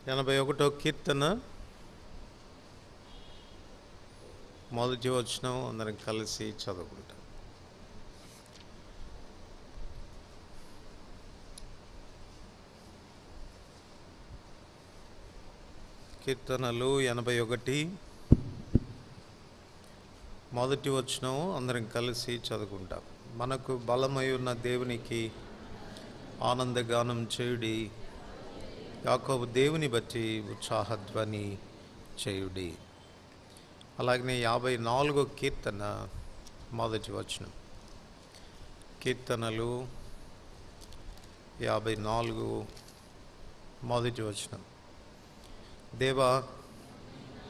81 కీర్తన మొదటి వచనం అందరం కలిసి చదువుకుంటాం. కీర్తనలు 81 మొదటి వచనం అందరం కలిసి చదువుకుంటాం. మనకు బలమై ఉన్న దేవునికి ఆనందగానం చేయుడి, యాకోబు దేవుని బట్టి ఉత్సాహధ్వని చేయుడి. అలాగనే 54 కీర్తన మొదటి వచనం. కీర్తనలు 54 మొదటి వచనం. దేవా,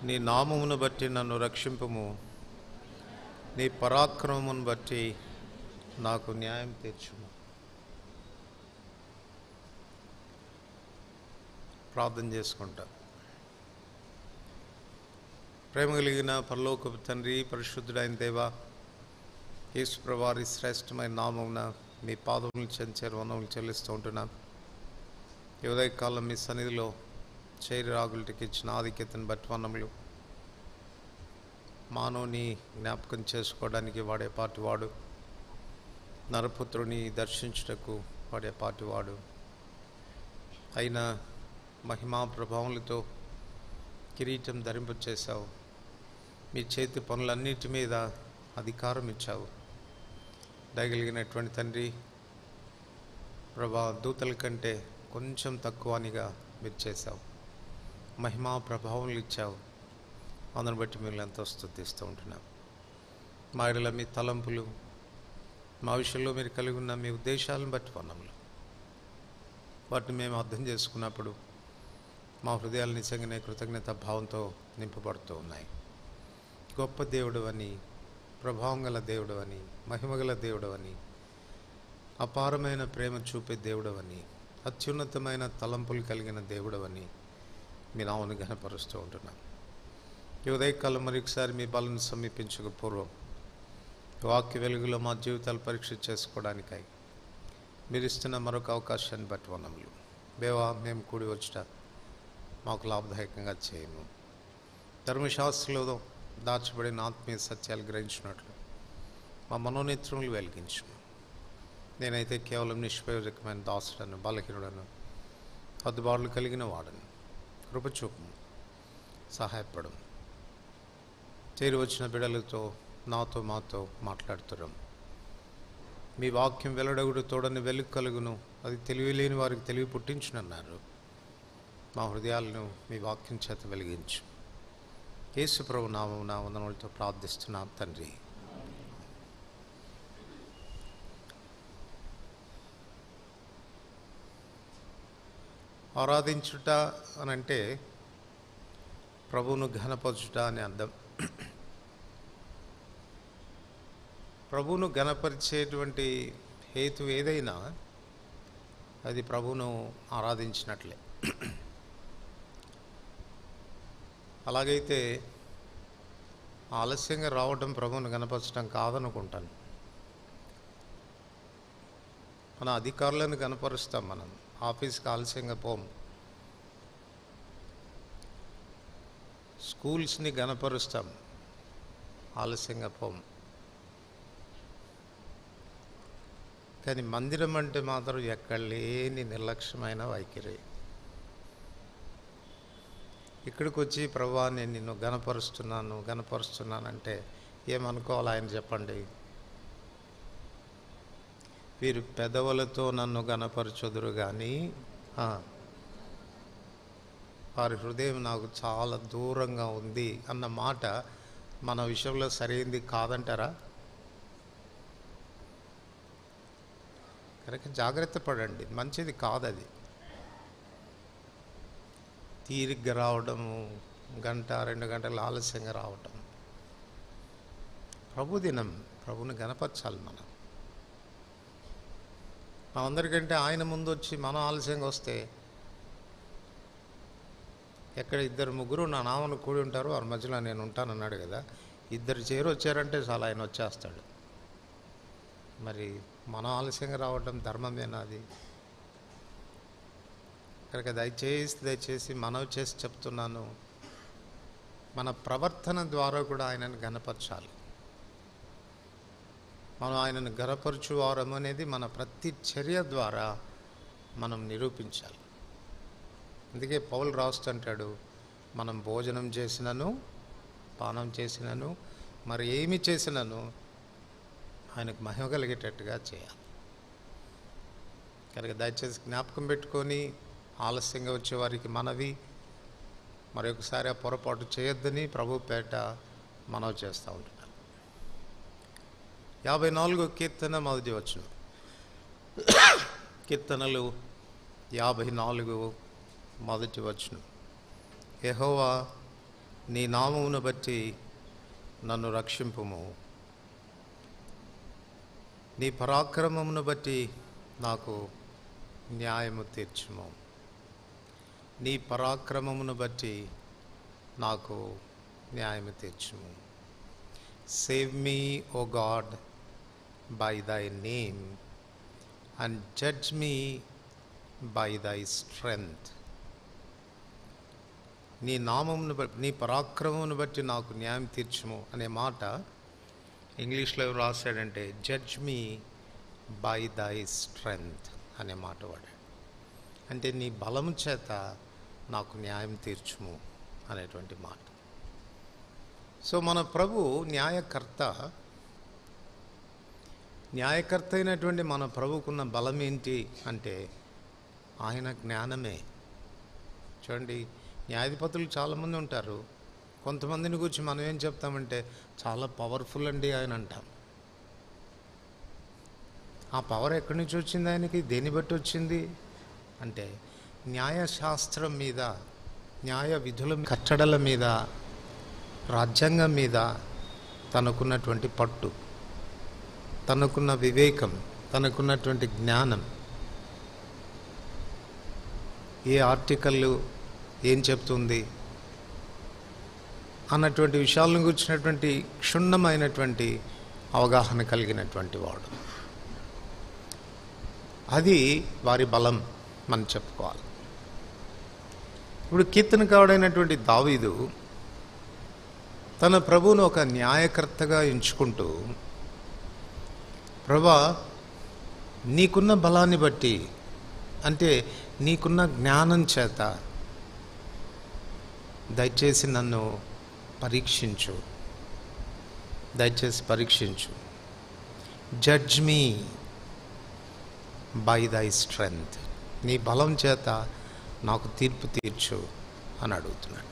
నీ నామమును బట్టి నన్ను రక్షింపుము, నీ పరాక్రమమును బట్టి నాకు న్యాయం తీర్చుము. ప్రార్థన చేసుకుంటా. ప్రేమ కలిగిన పరలోకపు తండ్రి, పరిశుద్ధుడైన దేవా, యేసు ప్రభువారి శ్రేష్టమైన నామమున మీ పాదములు చెంచారు వనములు చెల్లిస్తూ ఉంటున్నాం. ఈ ఉదయకాలం మీ సన్నిధిలో శరీరాగులకి ఇచ్చిన ఆధిక్యతను బట్టి వనములు. మానవుని జ్ఞాపకం చేసుకోవడానికి వాడే పాటివాడు, నరపుత్రుని దర్శించుటకు వాడే పాటివాడు అయినా మహిమా ప్రభావములతో కిరీటం ధరింపచేశావు. మీ చేతి పనులన్నిటి మీద అధికారం ఇచ్చావు. దయగలిగినటువంటి తండ్రి, ప్రభా, దూతల కంటే కొంచెం తక్కువనిగా మీరు చేశావు. మహిమా ప్రభావములు ఇచ్చావు. అందుని బట్టి మిమ్మల్ని ఎంతో స్తుతిస్తూ ఉంటున్నాం. మా ఇళ్ళ మీ తలంపులు, మా విషయంలో మీరు కలిగి ఉన్న మీ ఉద్దేశాలను బట్టి వనములు, వాటిని మేము అర్థం చేసుకున్నప్పుడు మా హృదయాలు నిజంగానే కృతజ్ఞత భావంతో నింపబడుతూ ఉన్నాయి. గొప్ప దేవుడు అని, ప్రభావం గల దేవుడు అని, మహిమగల దేవుడు అని, అపారమైన ప్రేమ చూపే దేవుడు అని, అత్యున్నతమైన తలంపులు కలిగిన దేవుడు అని మీ నామమును ఘనపరుస్తూ ఉంటున్నాం. ఈ ఉదయకాలం మరొకసారి మీ బలను సమీపించక పూర్వం వాక్య వెలుగులో మా జీవితాలు పరీక్ష చేసుకోవడానికై మీరు ఇస్తున్న మరొక అవకాశాన్ని బట్టి వనములు. దేవా, మేము కూడి వచ్చుట మాకు లాభదాయకంగా చేయము. ధర్మశాస్త్రంలో దాచబడిన ఆత్మీయ సత్యాలు గ్రహించినట్లు మా మనోనేత్రములు వెలిగించు. నేనైతే కేవలం నిష్ప్రయోజకమైన దాసుడను, బలహీనుడను, అద్దుబాట్లు కలిగిన వాడను. కృపచూపము, సహాయపడము. చేరి వచ్చిన బిడలతో నాతో మాతో మాట్లాడుతున్నాం. మీ వాక్యం వెల్లడగుడు తోడని వెలుగు కలుగును, అది తెలివి లేని వారికి తెలివి పుట్టించునన్నారు. మా హృదయాలను మీ వాక్యం చేత వెలిగించు. యేసు ప్రభు నామమున వందనములతో ప్రార్థిస్తున్నాం తండ్రి. ఆరాధించుట అనంటే ప్రభువును ఘనపరచుట అని అర్థం. ప్రభువును ఘనపరిచేటువంటి హేతు ఏదైనా అది ప్రభువును ఆరాధించినట్లే. అలాగైతే ఆలస్యంగా రావడం ప్రభువును కనపరచడం కాదనుకుంటాను. మన అధికారులను కనపరుస్తాం. మనం ఆఫీస్కి ఆలస్యంగా పోము. స్కూల్స్ని గనపరుస్తాం, ఆలస్యంగా పోము. కానీ మందిరం అంటే మాత్రం ఎక్కడ లేని నిర్లక్ష్యమైన వైఖరి. ఇక్కడికి వచ్చి ప్రభువా, నేను నిన్ను గనపరుస్తున్నానంటే ఏమనుకోవాలి ఆయన చెప్పండి. వీరు పెదవులతో నన్ను గనపరచుదురు కానీ వారి హృదయం నాకు చాలా దూరంగా ఉంది అన్న మాట మన విషయంలో సరైనది కాదంటారా? కనుక జాగ్రత్త పడండి. మంచిది కాదది. తీరిగ్గా రావడము, గంట 2 గంటలు ఆలస్యంగా రావటం. ప్రభు దినం, ప్రభుని గనపరచాలి మనం. మనందరికంటే ఆయన ముందు వచ్చి మనం ఆలస్యంగా వస్తే ఎక్కడ 2-3 నా నామను కూడి ఉంటారు, వారి మధ్యలో నేను ఉంటానన్నాడు కదా. 2 చేరు వచ్చారంటే చాలా ఆయన వచ్చేస్తాడు. మరి మనం ఆలస్యంగా రావడం ధర్మమేనా? అది కనుక దయచేసి మనవి చేసి చెప్తున్నాను, మన ప్రవర్తన ద్వారా కూడా ఆయనను ఘనపరచాలి. మనం ఆయనను ఘనపరచువారం అనేది మన ప్రతి చర్య ద్వారా మనం నిరూపించాలి. అందుకే పౌలు రాస్తుంటాడు, మనం భోజనం చేసినను, పానం చేసినను, మరి ఏమి చేసినను ఆయనకు మహిమ కలిగేటట్టుగా చేయాలి. కనుక దయచేసి జ్ఞాపకం పెట్టుకొని, ఆలస్యంగా వచ్చే వారికి మనవి, మరొకసారి ఆ పొరపాటు చేయొద్దని ప్రభు పేట మనవి చేస్తూ ఉంటున్నాను. 54 కీర్తన మొదటి వచనం. కీర్తనలు 54 మొదటి వచనం. యెహోవా, నీ నామమును బట్టి నన్ను రక్షింపుము, నీ పరాక్రమమును బట్టి నాకు న్యాయము తీర్చుము. నీ పరాక్రమమును బట్టి నాకు న్యాయము తీర్చుము. Save me, O God, by thy name, and judge me by thy strength. నీ నామమును బట్టి, నీ పరాక్రమమును బట్టి నాకు న్యాయం తీర్చుము అనే మాట ఇంగ్లీష్లో రాశాడంటే judge me by thy strength అనే మాట వాడాడు. అంటే నీ బలము చేత నాకు న్యాయం తీర్చుము అనేటువంటి మాట. సో మన ప్రభు న్యాయకర్త అయినటువంటి మన ప్రభుకున్న బలం ఏంటి అంటే ఆయన జ్ఞానమే. చూడండి, న్యాయాధిపతులు చాలామంది ఉంటారు. కొంతమందిని గురించి మనం ఏం చెప్తామంటే చాలా పవర్ఫుల్ అండి ఆయన అంటాం. ఆ పవర్ ఎక్కడి నుంచి వచ్చింది ఆయనకి, దేన్ని బట్టి వచ్చింది అంటే న్యాయశాస్త్రం మీద, న్యాయ విధుల కట్టడల మీద, రాజ్యాంగం మీద తనకున్నటువంటి పట్టు, తనకున్న వివేకం, తనకున్నటువంటి జ్ఞానం. ఏ ఆర్టికల్ ఏం చెప్తుంది అన్నటువంటి విషయాలను గురించినటువంటి క్షుణ్ణమైనటువంటి అవగాహన కలిగినటువంటి వాడు. అది వారి బలం మనం చెప్పుకోవాలి. ఇప్పుడు కీర్తనకారుడైనటువంటి దావీదు తన ప్రభువును ఒక న్యాయకర్తగా ఎంచుకుంటూ, ప్రభా, నీకున్న బలాన్ని బట్టి, అంటే నీకున్న జ్ఞానం చేత దయచేసి నన్ను పరీక్షించు, దయచేసి పరీక్షించు. Judge me by thy strength, నీ బలం చేత నాకు తీర్పు తీర్చు అని అడుగుతున్నాడు.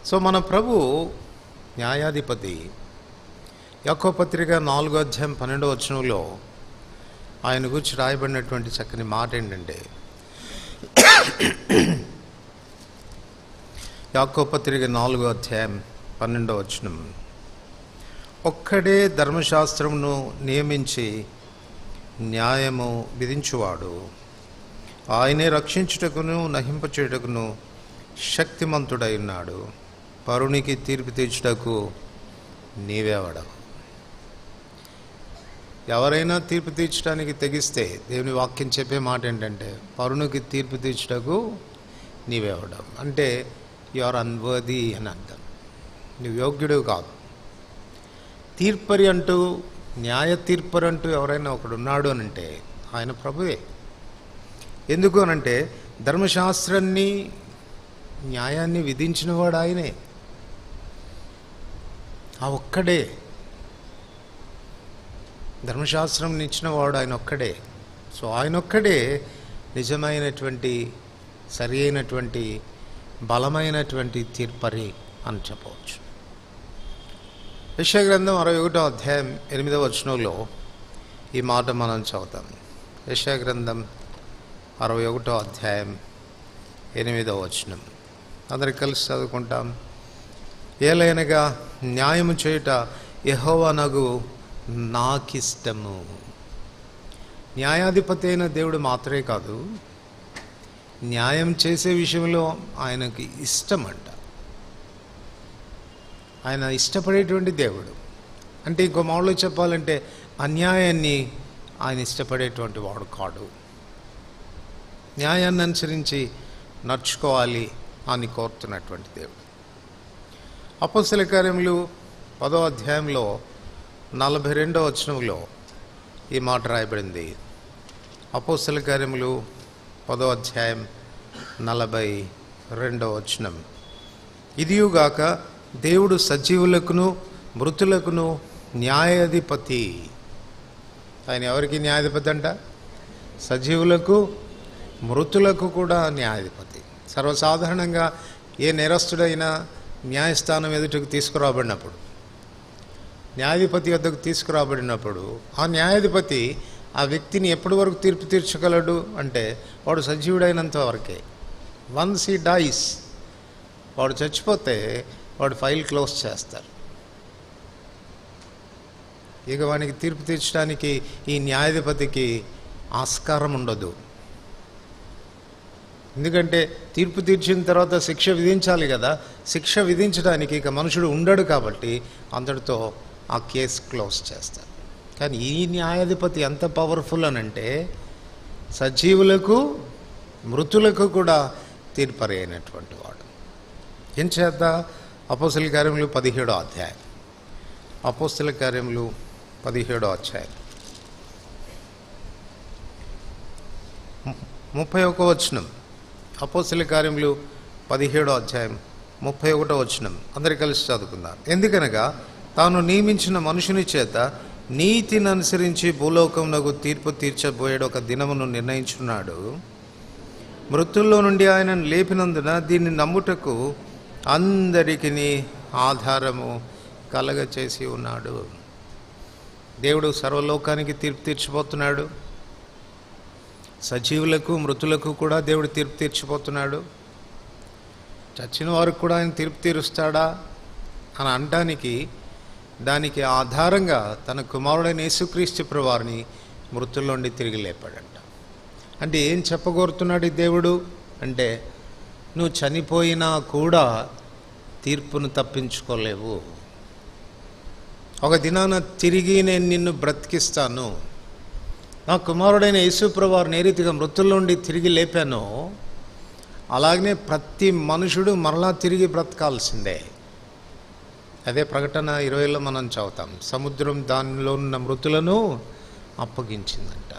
సో మన ప్రభు న్యాయాధిపతి. యాకోబు పత్రిక 4వ అధ్యాయం 12వ వచనంలో ఆయన గురించి రాయబడినటువంటి చక్కని మాట ఏంటంటే, యాకోబు పత్రిక 4వ అధ్యాయం 12వ వచనం, ఒక్కడే ధర్మశాస్త్రమును నియమించి న్యాయము విధించువాడు, ఆయనే రక్షించుటకును నహింపచేయుటకును శక్తిమంతుడై ఉన్నాడు. పరునికి తీర్పు తీర్చుటకు నీవేవాడవు. ఎవరైనా తీర్పు తీర్చడానికి తెగిస్తే దేవుని వాక్యం చెప్పే మాట ఏంటంటే, పరునికి తీర్పు తీర్చుటకు నీవేవాడవు. అంటే యు ఆర్ అన్వర్ది అని అర్థం. నువ్వు యోగ్యుడు కాదు. తీర్పరి అంటూ, న్యాయ తీర్పరి అంటూ ఎవరైనా ఒకడు ఉన్నాడు అని అంటే ఆయన ప్రభువే. ఎందుకు అనంటే ధర్మశాస్త్రాన్ని, న్యాయాన్ని విధించినవాడు ఆయనే. ఆ ఒక్కడే ధర్మశాస్త్రం ఇచ్చినవాడు ఆయన ఒక్కడే. సో ఆయన ఒక్కడే నిజమైనటువంటి, సరి అయినటువంటి, బలమైనటువంటి తీర్పరి అని చెప్పవచ్చు. యెషయా గ్రంథం 61వ అధ్యాయం 8వ వచనంలో ఈ మాట మనం చదువుతాం. యెషయా గ్రంథం 61వ అధ్యాయం 8వ వచనం అందరికి కలిసి చదువుకుంటాం. ఏలైనగా న్యాయము చేయుట యెహోవానగు నాకిష్టము. న్యాయాధిపతి అయిన దేవుడు మాత్రమే కాదు, న్యాయం చేసే విషయంలో ఆయనకి ఇష్టం అంట. ఆయన ఇష్టపడేటువంటి దేవుడు. అంటే ఇంకో మాటలో చెప్పాలంటే అన్యాయాన్ని ఆయన ఇష్టపడేటువంటి వాడు కాడు. న్యాయాన్ని అనుసరించి నడుచుకోవాలి అని కోరుతున్నటువంటి దేవుడు. అపోస్తల కార్యములు 10వ అధ్యాయంలో 42వ వచనంలో ఈ మాట రాయబడింది. అపోస్తల కార్యములు 10వ అధ్యాయం 42వ వచనం. ఇదియుగాక దేవుడు సజీవులకును మృతులకును న్యాయాధిపతి. ఆయన ఎవరికి న్యాయాధిపతి అంట? సజీవులకు మృతులకు కూడా న్యాయాధిపతి. సర్వసాధారణంగా ఏ నేరస్తుడైనా న్యాయస్థానం ఎదుటకు తీసుకురాబడినప్పుడు, న్యాయాధిపతి వద్దకు తీసుకురాబడినప్పుడు ఆ న్యాయాధిపతి ఆ వ్యక్తిని ఎప్పటి వరకు తీర్పు తీర్చగలడు అంటే వాడు సజీవుడైనంత వరకే. వన్స్ హీ డైస్, వాడు చచ్చిపోతే వాడు ఫైల్ క్లోజ్ చేస్తారు. ఇక వానికి తీర్పు తీర్చడానికి ఈ న్యాయాధిపతికి ఆస్కారం ఉండదు. ఎందుకంటే తీర్పు తీర్చిన తర్వాత శిక్ష విధించాలి కదా. శిక్ష విధించడానికి ఇక మనుషుడు ఉండడు కాబట్టి అందరితో ఆ కేసు క్లోజ్ చేస్తారు. కానీ ఈ న్యాయాధిపతి ఎంత పవర్ఫుల్ అనంటే సజీవులకు మృతులకు కూడా తీర్పరి అయినటువంటి వాడు. ఏం చేత? అపోస్తల కార్యములు 17వ అధ్యాయం. అపోస్తల కార్యములు 17వ అధ్యాయం 31వ వచనం. అపోస్తల కార్యములు 17వ అధ్యాయం 31వ వచనం. అందరు కలిసి చదువుకుందాం. ఎందుకనగా తాను నియమించిన మనుషుని చేత నీతిని అనుసరించి భూలోకమునకు తీర్పు తీర్చబోయేడు ఒక దినమును నిర్ణయించున్నాడు. మృతుల్లో నుండి ఆయనను లేపినందున దీన్ని నమ్ముటకు అందరికీ ఆధారము కలగచేసి ఉన్నాడు. దేవుడు సర్వలోకానికి తీర్పు తీర్చిపోతున్నాడు. సజీవులకు మృతులకు కూడా దేవుడు తీర్పు తీర్చిపోతున్నాడు. చచ్చిన వారికి కూడా ఆయన తీర్పు తీరుస్తాడా అని అనడానికి దానికి ఆధారంగా తన కుమారుడైన యేసుక్రీస్తు ప్రభువారిని మృతుల్లోండి తిరిగి లేపాడంట. అంటే ఏం చెప్పగోరుతున్నాడు ఈ దేవుడు అంటే, నువ్వు చనిపోయినా కూడా తీర్పును తప్పించుకోలేవు. ఒక దినాన తిరిగి నేను నిన్ను బ్రతికిస్తాను. నా కుమారుడైన యేసు ప్రభువారిని ఏ రీతిగా మృతుల్లోండి తిరిగి లేపానో అలాగనే ప్రతి మనుషుడు మరలా తిరిగి బ్రతకాల్సిందే. అదే ప్రకటన 20లో మనం చదువుతాం. సముద్రం దానిలో ఉన్న మృతులను అప్పగించిందంట.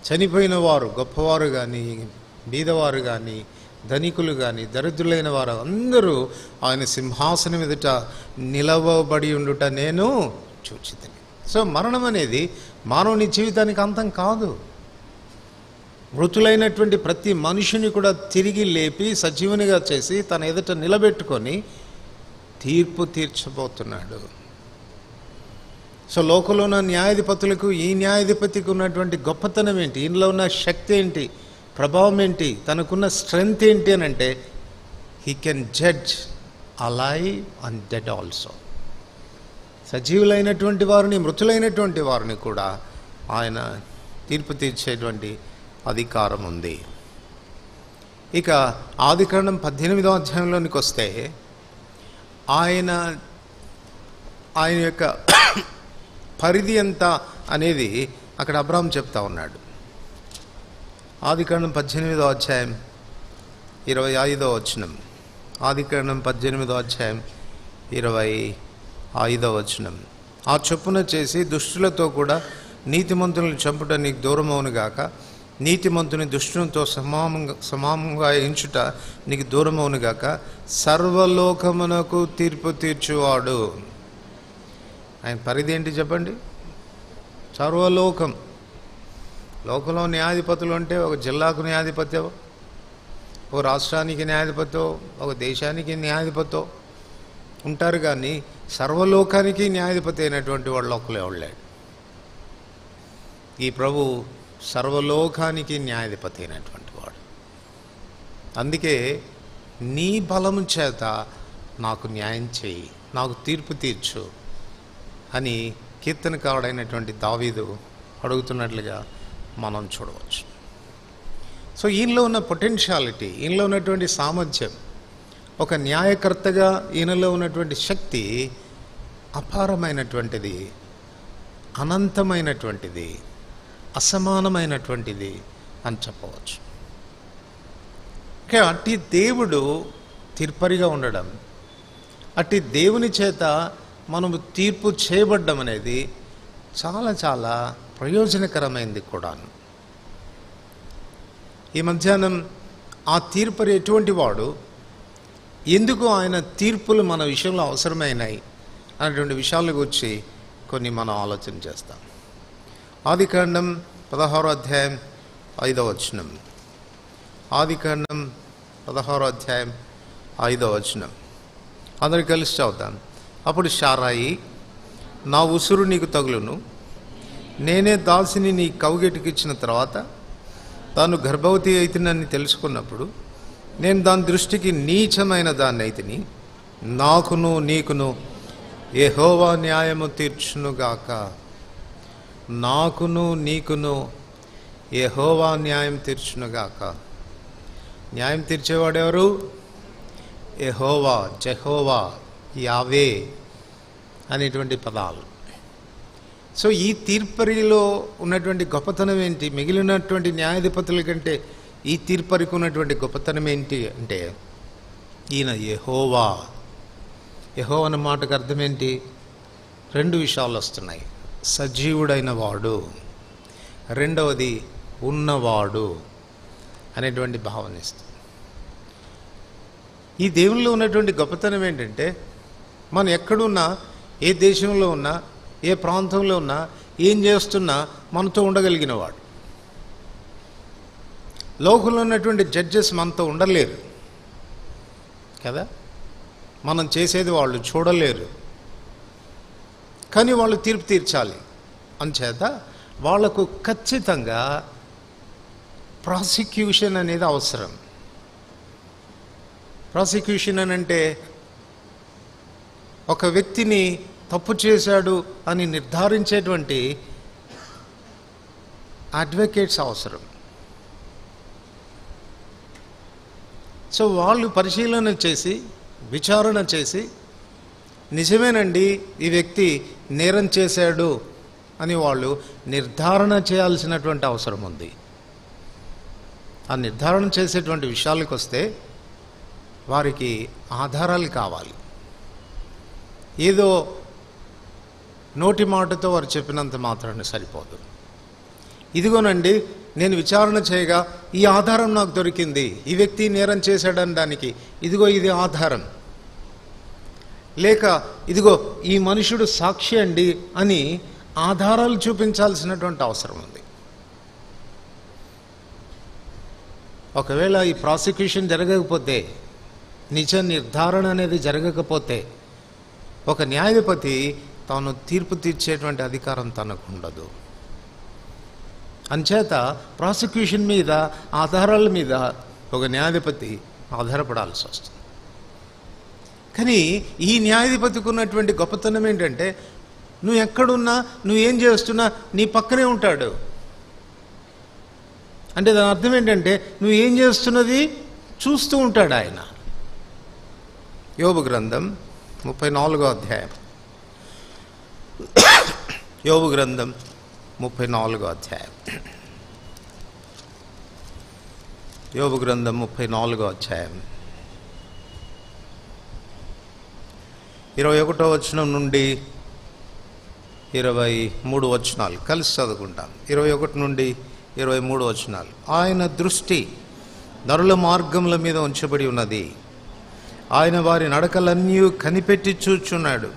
చనిపోయిన వారు, గొప్పవారు కానీ బీదవారు కానీ ధనికులు కానీ దరిద్రులైన వారు అందరూ ఆయన సింహాసనం ఎదుట నిలవబడి ఉండుట నేను చూచితిని. సో మరణం అనేది మానవుని జీవితానికి అంతం కాదు. మృతులైనటువంటి ప్రతి మనిషిని కూడా తిరిగి లేపి సజీవునిగా చేసి తన ఎదుట నిలబెట్టుకొని తీర్పు తీర్చబోతున్నాడు. సో లోకంలో ఉన్న న్యాయాధిపతులకు ఈ న్యాయాధిపతికి ఉన్నటువంటి గొప్పతనం ఏంటి, ఈయనలో ఉన్న శక్తి ఏంటి, ప్రభావం ఏంటి, తనకున్న స్ట్రెంగ్త్ ఏంటి అని అంటే he can judge alive and dead also. సజీవులైనటువంటి వారిని మృతులైనటువంటి వారిని కూడా ఆయన తీర్పు తీర్చేటువంటి అధికారం ఉంది. ఇక ఆదికాండం 18వ అధ్యాయంలోనికి వస్తే ఆయన యొక్క పరిధి ఎంత అనేది అక్కడ అబ్రాహాం చెప్తా ఉన్నాడు. ఆదికాండం 18వ అధ్యాయం 25వ వచనం. ఆదికాండం 18వ అధ్యాయం 25వ వచనం. ఆ చొప్పున చేసి దుష్టులతో కూడా నీతిమంతులను చంపుట నీకు దూరమవునుగాక, నీతిమంతుని దుష్టునితో సమానంగా ఎంచుట నీకు దూరమవునుగాక, సర్వలోకమునకు తీర్పు తీర్చువాడు. ఆయన పరిధి ఏంటి చెప్పండి? సర్వలోకం. లోకంలో న్యాయాధిపతులు అంటే ఒక జిల్లాకు న్యాయాధిపత్యం, ఒక రాష్ట్రానికి న్యాయాధిపతో, ఒక దేశానికి న్యాయాధిపతో ఉంటారు. కానీ సర్వలోకానికి న్యాయాధిపతి అయినటువంటి వాళ్ళు ఒకలే వాళ్ళాడు. ఈ ప్రభు సర్వలోకానికి న్యాయాధిపతి అయినటువంటి వాడు. అందుకే నీ బలము చేత నాకు న్యాయం చేయి, నాకు తీర్పు తీర్చు అని కీర్తనకారుడైనటువంటి దావీదు అడుగుతున్నట్లుగా మనం చూడవచ్చు. సో ఈయనలో ఉన్న పొటెన్షియాలిటీ, ఈయనలో ఉన్నటువంటి సామర్థ్యం, ఒక న్యాయకర్తగా ఈయనలో ఉన్నటువంటి శక్తి అపారమైనటువంటిది, అనంతమైనటువంటిది, అసమానమైనటువంటిది అని చెప్పవచ్చు. అట్టి దేవుడు తీర్పరిగా ఉండడం, అట్టి దేవుని చేత మనము తీర్పు చేయబడ్డం అనేది చాలా చాలా ప్రయోజనకరమైంది కూడాను. ఈ మధ్యాహ్నం ఆ తీర్పరి ఎటువంటి వాడు, ఎందుకు ఆయన తీర్పులు మన విషయంలో అవసరమైనాయి అనేటువంటి విషయాల గురించి కొన్ని మనం ఆలోచన చేస్తాం. ఆదికాండం 16వ అధ్యాయం 5వ వచనం. ఆదికాండం 16వ అధ్యాయం 5వ వచనం. అందరు కలిసి చదువుతాం. అప్పుడు శారాయి, నా ఉసురు నీకు తగులును, నేనే దాసిని నీ కౌగిటికి ఇచ్చిన తర్వాత తాను గర్భవతి అయితేనని తెలుసుకున్నప్పుడు నేను దాని దృష్టికి నీచమైన దాన్ని అయితిని, నాకును నీకును యెహోవా న్యాయము తీర్చునుగాక. నాకును నీకును యెహోవా న్యాయం తీర్చునుగాక. న్యాయం తీర్చేవాడెవరు? యెహోవా, జెహోవా, యావే అనేటువంటి పదాలు. సో ఈ తీర్పరిలో ఉన్నటువంటి గొప్పతనం ఏంటి? మిగిలినటువంటి న్యాయాధిపతుల కంటే ఈ తీర్పరికి ఉన్నటువంటి గొప్పతనం ఏంటి అంటే, ఈయన యెహోవా. యెహోవా అన్న మాటకు అర్థం ఏంటి? 2 విషయాలు వస్తున్నాయి. సజీవుడైన వాడు, రెండవది ఉన్నవాడు అనేటువంటి భావన ఇస్తుంది. ఈ దేవునిలో ఉన్నటువంటి గొప్పతనం ఏంటంటే, మనం ఎక్కడున్నా, ఏ దేశంలో ఉన్నా, ఏ ప్రాంతంలో ఉన్నా, ఏం చేస్తున్నా మనతో ఉండగలిగిన వాడు. లోకంలో ఉన్నటువంటి జడ్జెస్ మనతో ఉండలేరు కదా, మనం చేసేది వాళ్ళు చూడలేరు, కానీ వాళ్ళు తీర్పు తీర్చాలి. అంచేత వాళ్లకు ఖచ్చితంగా ప్రాసిక్యూషన్ అనేది అవసరం. ప్రాసిక్యూషన్ అని అంటే ఒక వ్యక్తిని తప్పు చేశాడు అని నిర్ధారించేటువంటి అడ్వకేట్స్ అవసరం. సో వాళ్ళు పరిశీలన చేసి, విచారణ చేసి, నిజమేనండి ఈ వ్యక్తి నేరం చేశాడు అని వాళ్ళు నిర్ధారణ చేయాల్సినటువంటి అవసరం ఉంది. ఆ నిర్ధారణ చేసేటువంటి విషయాలకు వస్తే వారికి ఆధారాలు కావాలి. ఏదో నోటి మాటతో వారు చెప్పినంత మాత్రాన్ని సరిపోదు. ఇదిగోనండి నేను విచారణ చేయగా ఈ ఆధారం నాకు దొరికింది, ఈ వ్యక్తి నేరం చేశాడనడానికి ఇదిగో ఇది ఆధారం, లేక ఇదిగో ఈ మనుషుడు సాక్షి అండి అని ఆధారాలు చూపించాల్సినటువంటి అవసరం ఉంది. ఒకవేళ ఈ ప్రాసిక్యూషన్ జరగకపోతే, నిజ నిర్ధారణ అనేది జరగకపోతే, ఒక న్యాయాధిపతి తాను తీర్పు తీర్చేటువంటి అధికారం తనకు ఉండదు. అంచేత ప్రాసిక్యూషన్ మీద, ఆధారాల మీద ఒక న్యాయాధిపతి ఆధారపడాల్సి వస్తుంది. కానీ ఈ న్యాయాధిపతికి ఉన్నటువంటి గొప్పతనం ఏంటంటే, నువ్వు ఎక్కడున్నా, నువ్వేం చేస్తున్నా నీ పక్కనే ఉంటాడు. అంటే దాని అర్థం ఏంటంటే, నువ్వు ఏం చేస్తున్నది చూస్తూ ఉంటాడు ఆయన. యోబు గ్రంథం 34వ అధ్యాయం. యోబు గ్రంథం 34వ అధ్యాయం. యోబు గ్రంథం 34వ అధ్యాయం 21వ వచనం నుండి 23 వచనాలు కలిసి చదువుకుంటాం. 21 నుండి 23 వచనాలు. ఆయన దృష్టి నరుల మార్గముల మీద ఉంచబడి ఉన్నది, ఆయన వారి నడకలన్నీ కనిపెట్టి చూచున్నాడు.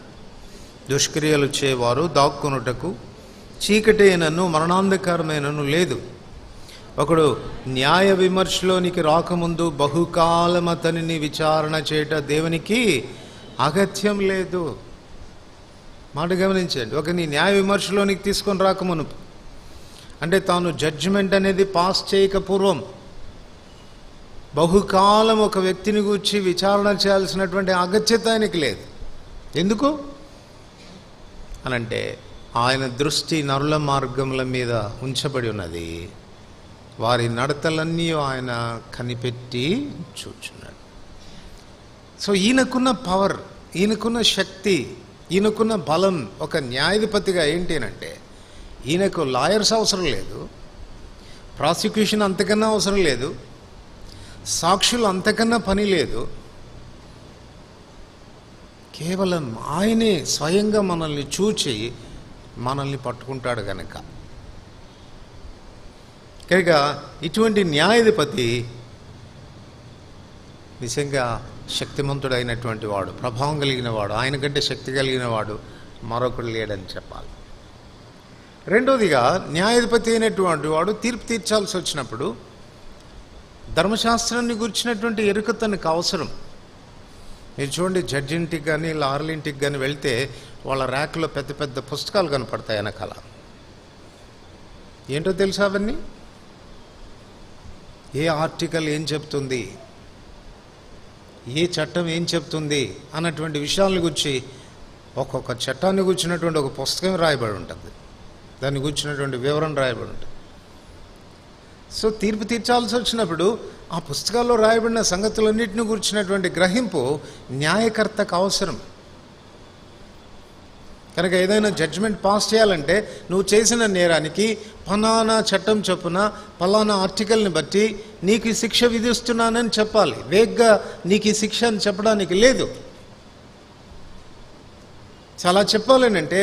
దుష్క్రియలు చేవారు దాక్కునుటకు చీకటి అయినను మరణాంధకారమైనను లేదు. ఒకడు న్యాయ విమర్శలోనికి రాకముందు బహుకాలం అతనిని విచారణ చేయట దేవునికి అగత్యం లేదు. మాట గమనించండి. ఒక నీ న్యాయ విమర్శలోనికి తీసుకొని రాకమును, అంటే తాను జడ్జిమెంట్ అనేది పాస్ చేయక పూర్వం బహుకాలం ఒక వ్యక్తిని గూర్చి విచారణ చేయాల్సినటువంటి అగత్యత ఆయనకి లేదు. ఎందుకు అనంటే, ఆయన దృష్టి నరుల మార్గముల మీద ఉంచబడి ఉన్నది, వారి నడతలన్నీ ఆయన కనిపెట్టి చూచున్నాడు. సో ఈయనకున్న పవర్, ఈయనకున్న శక్తి, ఈయనకున్న బలం ఒక న్యాయాధిపతిగా ఏంటి అంటే, ఈయనకు లాయర్స్ అవసరం లేదు, ప్రాసిక్యూషన్ అంతకన్నా అవసరం లేదు, సాక్షులు అంతకన్నా పని లేదు. కేవలం ఆయనే స్వయంగా మనల్ని చూచి మనల్ని పట్టుకుంటాడు కనుక. ఇటువంటి న్యాయాధిపతి నిజంగా శక్తిమంతుడైనటువంటి వాడు, ప్రభావం కలిగిన వాడు, ఆయన కంటే శక్తి కలిగిన వాడు మరొకడు లేడని చెప్పాలి. రెండోదిగా, న్యాయాధిపతి అయినటువంటి వాడు తీర్పు తీర్చాల్సి వచ్చినప్పుడు ధర్మశాస్త్రాన్ని గురించినటువంటి ఎరుక తనకు అవసరం. మీరు చూడండి, జడ్జి ఇంటికి కానీ లాయర్ల ఇంటికి కానీ వెళ్తే వాళ్ళ ర్యాక్లో పెద్ద పెద్ద పుస్తకాలు కనపడతాయి వెనకాల. ఏంటో తెలుసా అవన్నీ? ఏ ఆర్టికల్ ఏం చెప్తుంది, ఏ చట్టం ఏం చెప్తుంది అన్నటువంటి విషయాలను గురించి ఒక్కొక్క చట్టాన్ని గురించినటువంటి ఒక పుస్తకం రాయబడి ఉంటుంది, దాన్ని గురించినటువంటి వివరణ రాయబడి ఉంటుంది. సో తీర్పు తీర్చాల్సి వచ్చినప్పుడు ఆ పుస్తకాల్లో రాయబడిన సంగతులన్నింటినీ గురించినటువంటి గ్రహింపు న్యాయకర్తకు అవసరం. కనుక ఏదైనా జడ్జిమెంట్ పాస్ చేయాలంటే నువ్వు చేసిన నేరానికి ఫలానా చట్టం చొప్పున ఫలానా ఆర్టికల్ని బట్టి నీకు ఈ శిక్ష విధిస్తున్నానని చెప్పాలి. వేగ్గా నీకు ఈ శిక్ష అని చెప్పడానికి లేదు. చాలా చెప్పాలనంటే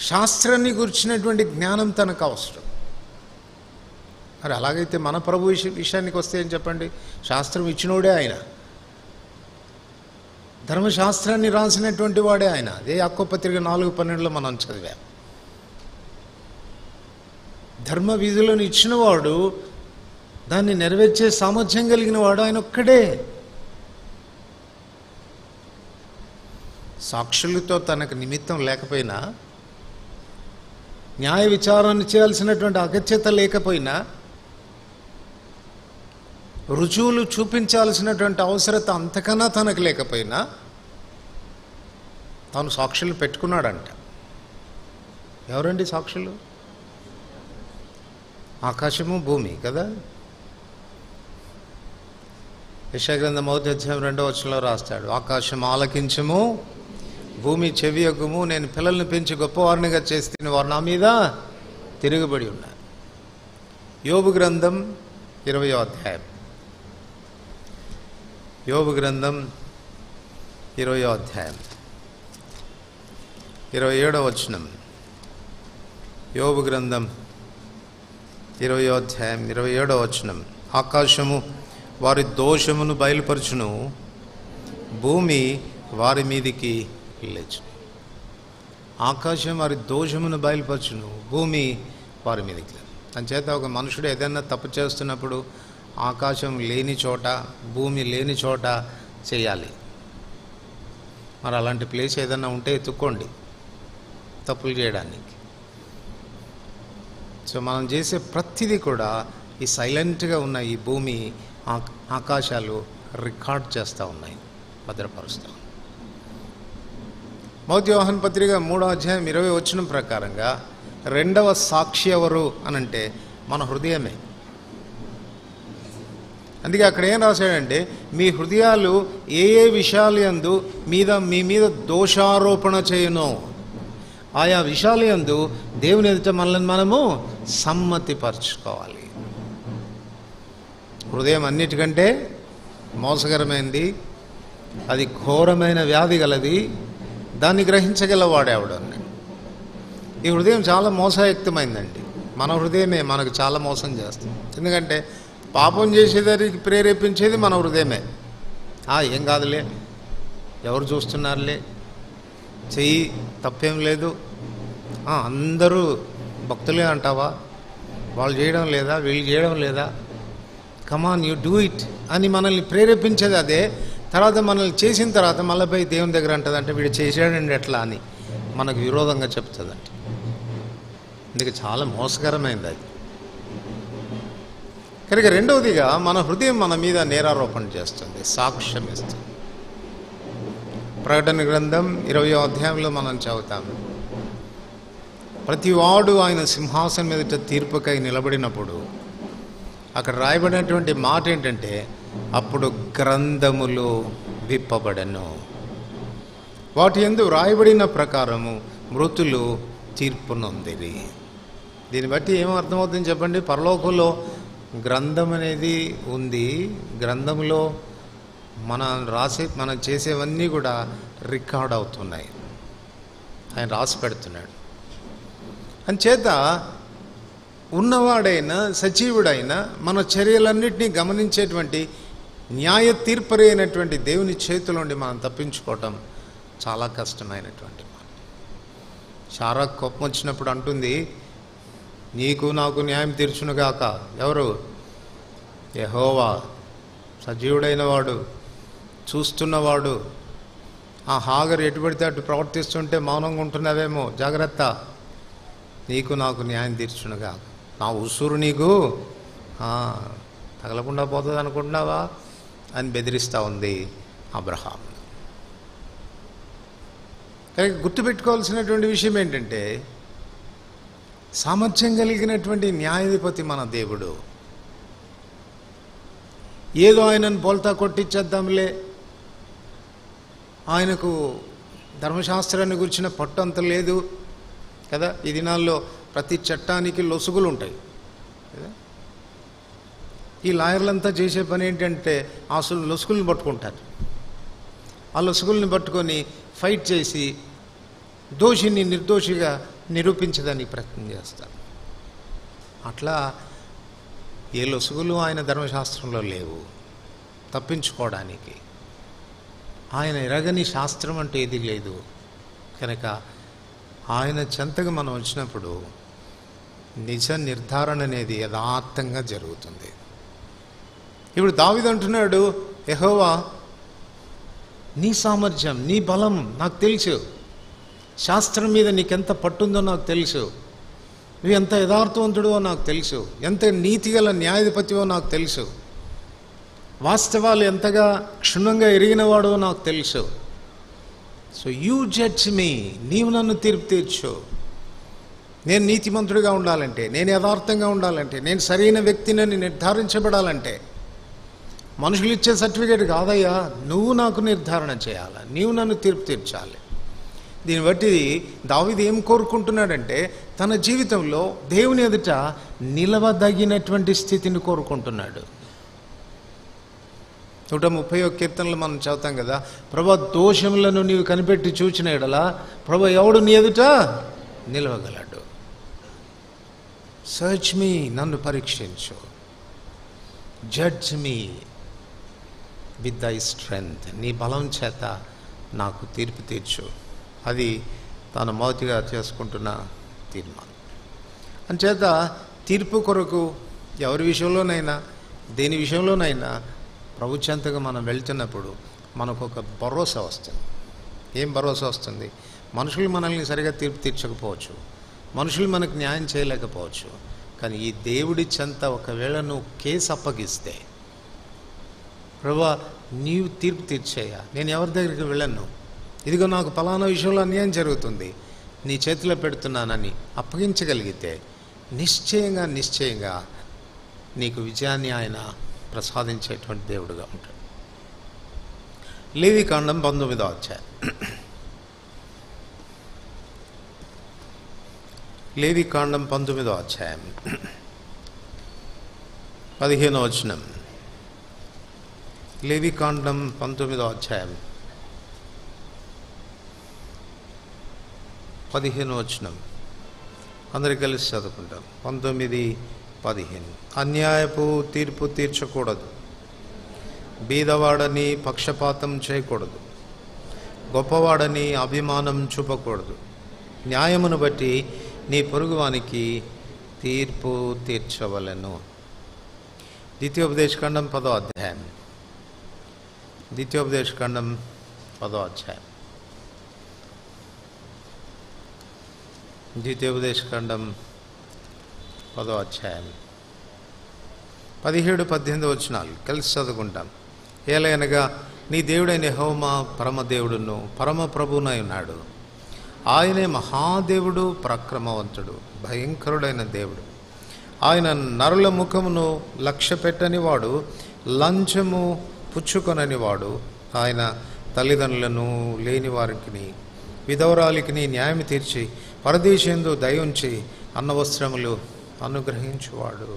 శాస్త్రాన్ని గురించినటువంటి జ్ఞానం తనకు అవసరం. మరి అలాగైతే మన ప్రభు విషయానికి వస్తే ఏం చెప్పండి? శాస్త్రం ఇచ్చినోడే ఆయన, ధర్మశాస్త్రాన్ని రాసినటువంటి వాడే ఆయన. అదే యాకోబు పత్రిక 4:12 మనం చదివాం. ధర్మ విధులను ఇచ్చినవాడు, దాన్ని నెరవేర్చే సామర్థ్యం కలిగిన వాడు ఆయన ఒక్కడే. సాక్షులతో తనకు నిమిత్తం లేకపోయినా, న్యాయ విచారాన్ని చేయాల్సినటువంటి అగత్యత లేకపోయినా, రుజువులు చూపించాల్సినటువంటి అవసరత అంతకన్నా తనకు లేకపోయినా తాను సాక్షులు పెట్టుకున్నాడంట. ఎవరండి సాక్షులు? ఆకాశము భూమి కదా. యెషయా గ్రంథం 1:2 రాస్తాడు, ఆకాశం ఆలకించము, భూమి చెవియొగ్గుము, నేను పిల్లల్ని పెంచి గొప్పవారినిగా చేస్తే వారు నా మీద తిరుగుబడి ఉన్నారు. యోబు గ్రంథం 20వ అధ్యాయం, యోబు గ్రంథం 20వ అధ్యాయం 27వ వచనం. యోబు గ్రంథం 20వ అధ్యాయం 27వ వచనం. ఆకాశము వారి దోషమును బయలుపరచును, భూమి వారి మీదికి లేచు. ఆకాశం వారి దోషమును బయలుపరచును, భూమి వారి మీదికి. అంచేత ఒక మనుషుడు ఏదైనా తప్పు చేస్తున్నప్పుడు ఆకాశం లేని చోట, భూమి లేని చోట చేయాలి. మరి అలాంటి ప్లేస్ ఏదైనా ఉంటే ఎత్తుక్కోండి తప్పులు చేయడానికి. సో మనం చేసే ప్రతిదీ కూడా ఈ సైలెంట్గా ఉన్న ఈ భూమి, ఆకాశాలు రికార్డ్ చేస్తూ ఉన్నాయి, భద్రపరుస్తూ. మొదటి యోహాను పత్రిక 3వ అధ్యాయం 20వ వచనం ప్రకారంగా రెండవ సాక్షి ఎవరు అనంటే మన హృదయమే. అందుకే అక్కడ ఏం రాశాడంటే, మీ హృదయాలు ఏ ఏ విషయాలు యందు మీ మీద దోషారోపణ చేయను, ఆయా విషయాల యందు దేవుని ఎదుట మనల్ని మనము సమ్మతిపరచుకోవాలి. హృదయం అన్నిటికంటే మోసకరమైనది, అది ఘోరమైన వ్యాధి గలది, దాన్ని గ్రహించగలవాడేవాడు. ఈ హృదయం చాలా మోసయుక్తమైందండి. మన హృదయమే మనకు చాలా మోసం చేస్తుంది. ఎందుకంటే పాపం చేసేదానికి ప్రేరేపించేది మన హృదయమే. ఏం కాదులే, ఎవరు చూస్తున్నారులే, చెయ్యి, తప్పేం లేదు, అందరూ భక్తులే అంటావా, వాళ్ళు చేయడం లేదా, వీళ్ళు చేయడం లేదా, కమాన్ యూ డూ ఇట్ అని మనల్ని ప్రేరేపించేది అదే. తర్వాత మనల్ని చేసిన తర్వాత మళ్ళీ పోయి దేవుని దగ్గర అంటుంది, అంటే వీడు చేసాడండి ఎట్లా అని మనకు విరోధంగా చెప్తుందంట. అందుకే చాలా మోసకరమైంది అది. కనుక రెండవదిగా మన హృదయం మన మీద నేరారోపణ చేస్తుంది, సాక్ష్యం ఇస్తుంది. ప్రకటన గ్రంథం 20వ అధ్యాయంలో మనం చదువుతాము, ప్రతివాడు ఆయన సింహాసనం మీదట తీర్పుకై నిలబడినప్పుడు అక్కడ రాయబడినటువంటి మాట ఏంటంటే, అప్పుడు గ్రంథములు విప్పబడెను, వాటి యందు రాయబడిన ప్రకారము మృతులు తీర్పు నొందిరి. దీన్ని బట్టి ఏమర్థమవుతుంది చెప్పండి? పరలోకంలో గ్రంథం అనేది ఉంది. గ్రంథంలో మనం చేసేవన్నీ కూడా రికార్డ్ అవుతున్నాయి. ఆయన రాసి పెడుతున్నాడు. అంచేత ఉన్నవాడైనా సజీవుడైనా మన చర్యలన్నింటినీ గమనించేటువంటి న్యాయ తీర్పరి అయినటువంటి దేవుని చేతిలో నుండి మనం తప్పించుకోవటం చాలా కష్టమైనటువంటి మాట. శారా కోపం వచ్చినప్పుడు అంటుంది, నీకు నాకు న్యాయం తీర్చునుగాక. ఎవరు? యెహోవా, సజీవుడైన వాడు, చూస్తున్నవాడు. ఆ హాగరు ఎటు పడితే అటు ప్రవర్తిస్తుంటే మౌనంగా ఉంటున్నావేమో, జాగ్రత్త, నీకు నాకు న్యాయం తీర్చునుగా. నా ఉసురు నీకు తగలకుండా పోతుంది అనుకుంటున్నావా అని బెదిరిస్తూ ఉంది అబ్రహాం. కానీ గుర్తుపెట్టుకోవాల్సినటువంటి విషయం ఏంటంటే, సామర్థ్యం కలిగినటువంటి న్యాయాధిపతి మన దేవుడు. ఏదో ఆయనను బోల్తా కొట్టించేద్దాంలే, ఆయనకు ధర్మశాస్త్రాన్ని గురించిన పట్టు అంత లేదు కదా. ఈ దినాల్లో ప్రతి చట్టానికి లొసుగులు ఉంటాయి కదా. ఈ లాయర్లంతా చేసే పని ఏంటంటే అసలు లొసుగుల్ని పట్టుకుంటారు. ఆ లొసుగుల్ని పట్టుకొని ఫైట్ చేసి దోషిని నిర్దోషిగా నిరూపించడానికి ప్రయత్నం చేస్తారు. అట్లా ఏ లొసుగులు ఆయన ధర్మశాస్త్రంలో లేవు తప్పించుకోవడానికి. ఆయన ఎరగని శాస్త్రం అంటే ఏది లేదు. కనుక ఆయన చెంతగా మనం వచ్చినప్పుడు నిజ నిర్ధారణ అనేది యథార్థంగా జరుగుతుంది. ఇప్పుడు దావీదు అంటున్నాడు, యెహోవా, నీ సామర్థ్యం, నీ బలం నాకు తెలుసు, శాస్త్రం మీద నీకెంత పట్టుందో నాకు తెలుసు, నువ్వు ఎంత యథార్థవంతుడో నాకు తెలుసు, ఎంత నీతిగల న్యాయాధిపతివో నాకు తెలుసు, వాస్తవాలు ఎంతగా క్షుణ్ణంగా ఎరిగినవాడో నాకు తెలుసు. సో యూ జడ్జ్ మీ, నీవు నన్ను తీర్పు తీర్చు. నేను నీతిమంతుడిగా ఉండాలంటే, నేను యథార్థంగా ఉండాలంటే, నేను సరైన వ్యక్తిని నిర్ధారించబడాలంటే మనుషులు ఇచ్చే సర్టిఫికేట్ కాదయ్యా, నువ్వు నాకు నిర్ధారణ చేయాలి, నీవు నన్ను తీర్పు తీర్చాలి. దీన్ని బట్టి దావీదు ఏం కోరుకుంటున్నాడంటే, తన జీవితంలో దేవుని ఎదుట నిలవదగినటువంటి స్థితిని కోరుకుంటున్నాడు. 131 కీర్తనలు మనం చదువుతాం కదా, ప్రభా దోషములను నీవు కనిపెట్టి చూచిన ఎడల ప్రభా ఎవడు నీ ఎదుట నిలవగలడు. సర్చ్ మీ, నన్ను పరీక్షించు. Judge me with thy strength, నీ బలం చేత నాకు తీర్పు తీర్చు. అది తాను మొదటిగా చేసుకుంటున్న తీర్మానం. అంచేత తీర్పు కొరకు ఎవరి విషయంలోనైనా దేని విషయంలోనైనా ప్రభు చెంతగా మనం వెళ్తున్నప్పుడు మనకు ఒక భరోసా వస్తుంది. ఏం భరోసా వస్తుంది? మనుషులు మనల్ని సరిగా తీర్పు తీర్చకపోవచ్చు, మనుషులు మనకు న్యాయం చేయలేకపోవచ్చు, కానీ ఈ దేవుడి చెంత ఒకవేళ నువ్వు కేసు అప్పగిస్తే, ప్రభువా నీవు తీర్పు తీర్చేయా, నేను ఎవరి దగ్గరికి వెళ్ళను, ఇదిగో నాకు ఫలానా విషయంలో అన్యాయం జరుగుతుంది, నీ చేతిలో పెడుతున్నానని అప్పగించగలిగితే నిశ్చయంగా నీకు విజయాన్ని ఆయన ప్రసాదించేటువంటి దేవుడుగా ఉంటాడు. లేవికాండం 19వ అధ్యాయం. లేవికాండం 19వ అధ్యాయం 15వ వచనం. లేవికాండం 19వ అధ్యాయం 15వ వచనం. అందరికి కలిసి చదువుకుంటాం. 19:15. అన్యాయపు తీర్పు తీర్చకూడదు, బీదవాడని పక్షపాతం చేయకూడదు, గొప్పవాడని అభిమానం చూపకూడదు, న్యాయమును బట్టి నీ పొరుగువానికి తీర్పు తీర్చవలెను. ద్వితీయోపదేశకాండం 10వ అధ్యాయం. ద్వితీయోపదేశకాండం 10వ అధ్యాయం. ద్వితీయోపదేశకాండం 10వ అధ్యాయం 17-18 వచనాలు కలిసి చదువుకుంటాం. ఏలయనగా నీ దేవుడైన యెహోవా పరమదేవుడును పరమ ప్రభువునై ఉన్నాడు. ఆయనే మహాదేవుడు, పరాక్రమవంతుడు, భయంకరుడైన దేవుడు. ఆయన నరుల ముఖమును లక్ష్య పెట్టని వాడు, లంచము పుచ్చుకొనని వాడు. ఆయన తల్లిదండ్రులను లేని వారికి విధవరాలికి న్యాయం తీర్చి పరదేశందు దయ ఉంచి అన్నవస్త్రములు అనుగ్రహించువాడు.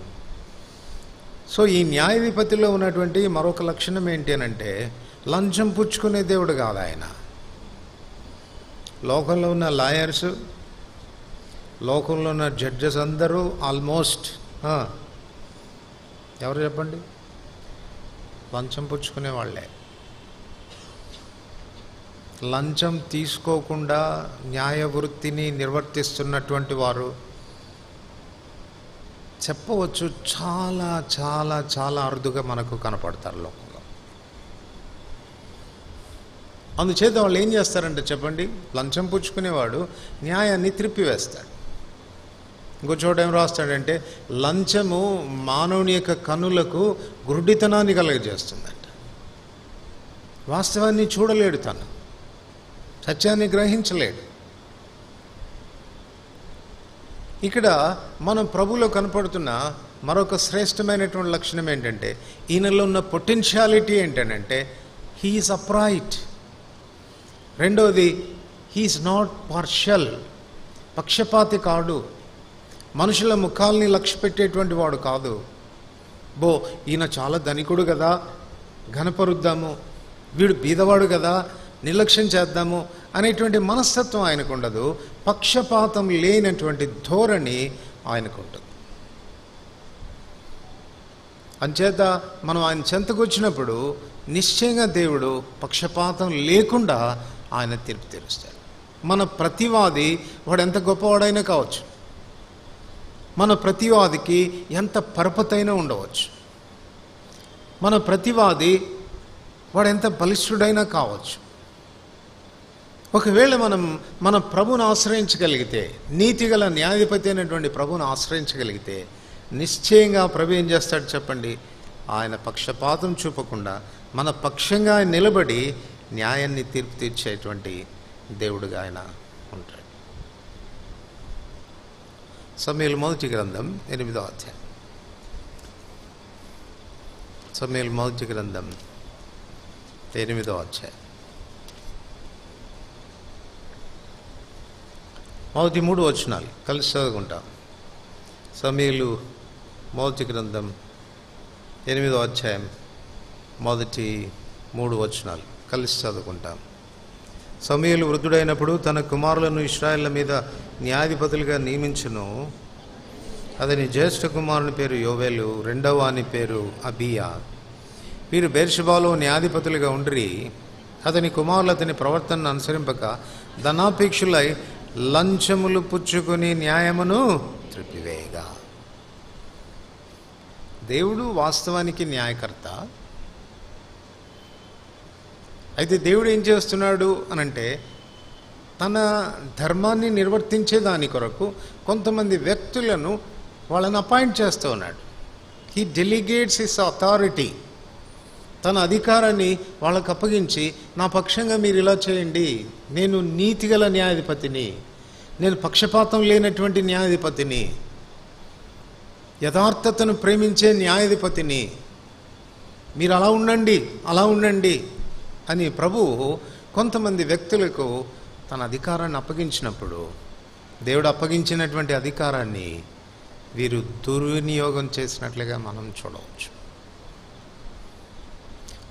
సో ఈ న్యాయాధిపతిలో ఉన్నటువంటి మరొక లక్షణం ఏంటి అని అంటే, లంచం పుచ్చుకునే దేవుడు కాదు ఆయన. లోకంలో ఉన్న లాయర్స్, లోకంలో ఉన్న జడ్జెస్ అందరూ ఆల్మోస్ట్ ఎవరు చెప్పండి, లంచం పుచ్చుకునే వాళ్ళే. లంచం తీసుకోకుండా న్యాయ వృత్తిని నిర్వర్తిస్తున్నటువంటి వారు చెప్పవచ్చు చాలా చాలా చాలా అరుదుగా మనకు కనపడతారు లోకంలో. అందుచేత వాళ్ళు ఏం చేస్తారంటే చెప్పండి, లంచం పుచ్చుకునేవాడు న్యాయాన్ని త్రిప్పివేస్తాడు. ఇంకో చోట ఏం రాస్తాడంటే, లంచము మానవుని యొక్క కన్నులకు గురుడితనాన్ని కలుగజేస్తుందంట. వాస్తవాన్ని చూడలేడు, తను సత్యాన్ని గ్రహించలేడు. ఇక్కడ మనం ప్రభులో కనపడుతున్న మరొక శ్రేష్టమైనటువంటి లక్షణం ఏంటంటే, ఈయనలో ఉన్న పొటెన్షియాలిటీ ఏంటంటే హీఈస్ అప్రైట్. రెండవది, హీఈస్ నాట్ పార్షల్, పక్షపాతి కాడు, మనుషుల ముఖాల్ని లక్ష్య పెట్టేటువంటి వాడు కాదు. ఈయన చాలా ధనికుడు కదా, ఘనపరుద్దాము, వీడు బీదవాడు కదా, నిర్లక్ష్యం చేద్దాము అనేటువంటి మనస్తత్వం ఆయనకు ఉండదు. పక్షపాతం లేనటువంటి ధోరణి ఆయనకు ఉంటుంది. అంచేత మనం ఆయన చెంతకు వచ్చినప్పుడు నిశ్చయంగా దేవుడు పక్షపాతం లేకుండా ఆయన తీర్పు తీరుస్తాడు. మన ప్రతివాది వాడు ఎంత గొప్పవాడైనా కావచ్చు, మన ప్రతివాదికి ఎంత పరపతైనా ఉండవచ్చు, మన ప్రతివాది వాడు ఎంత బలిష్ఠుడైనా కావచ్చు. ఒకవేళ మనం మన ప్రభువును ఆశ్రయించగలిగితే, నీతిగల న్యాయాధిపతి అయినటువంటి ప్రభువును ఆశ్రయించగలిగితే, నిశ్చయంగా ప్రభు ఏం చేస్తాడు చెప్పండి, ఆయన పక్షపాతం చూపకుండా మన పక్షంగా ఆయన నిలబడి న్యాయాన్ని తీర్పు తీర్చేటువంటి దేవుడుగా ఆయన ఉంటాడు. సమూయేలు మొదటి గ్రంథం 8వ అధ్యాయం. సమూయేలు మొదటి గ్రంథం 8వ అధ్యాయం మొదటి 3 వచనాలు కలిసి చదువుకుంటాం. సమూయేలు మొదటి గ్రంథం 8వ అధ్యాయం మొదటి 3 వచనాలు కలిసి చదువుకుంటాం. సమూయేలు వృద్ధుడైనప్పుడు తన కుమారులను ఇశ్రాయేళ్ల మీద న్యాయాధిపతులుగా నియమించును. అతని జ్యేష్ఠ కుమారుని పేరు యోవేలు, రెండవ వాని పేరు అబియా. వీరు బెర్షెబాలో న్యాయాధిపతులుగా ఉండ్రి. అతని కుమారులు అతని ప్రవర్తనను అనుసరింపక ధనాపేక్షులై లంచములు పుచ్చుకొని న్యాయమును త్రిప్పివేయగా. దేవుడు వాస్తవానికి న్యాయకర్త. అయితే దేవుడు ఏం చేస్తున్నాడు అనంటే, తన ధర్మాన్ని నిర్వర్తించే దాని కొరకు కొంతమంది వ్యక్తులను వాళ్ళని అపాయింట్ చేస్తూ ఉన్నాడు. He delegates his authority. తన అధికారాన్ని వాళ్ళకు అప్పగించి, నా పక్షంగా మీరు ఇలా చేయండి, నేను నీతిగల న్యాయాధిపతిని, నేను పక్షపాతం లేనటువంటి న్యాయాధిపతిని, యథార్థతను ప్రేమించే న్యాయాధిపతిని, మీరు అలా ఉండండి, అలా ఉండండి అని ప్రభువు కొంతమంది వ్యక్తులకు తన అధికారాన్ని అప్పగించినప్పుడు, దేవుడు అప్పగించినటువంటి అధికారాన్ని వీరు దుర్వినియోగం చేసినట్లుగా మనం చూడవచ్చు.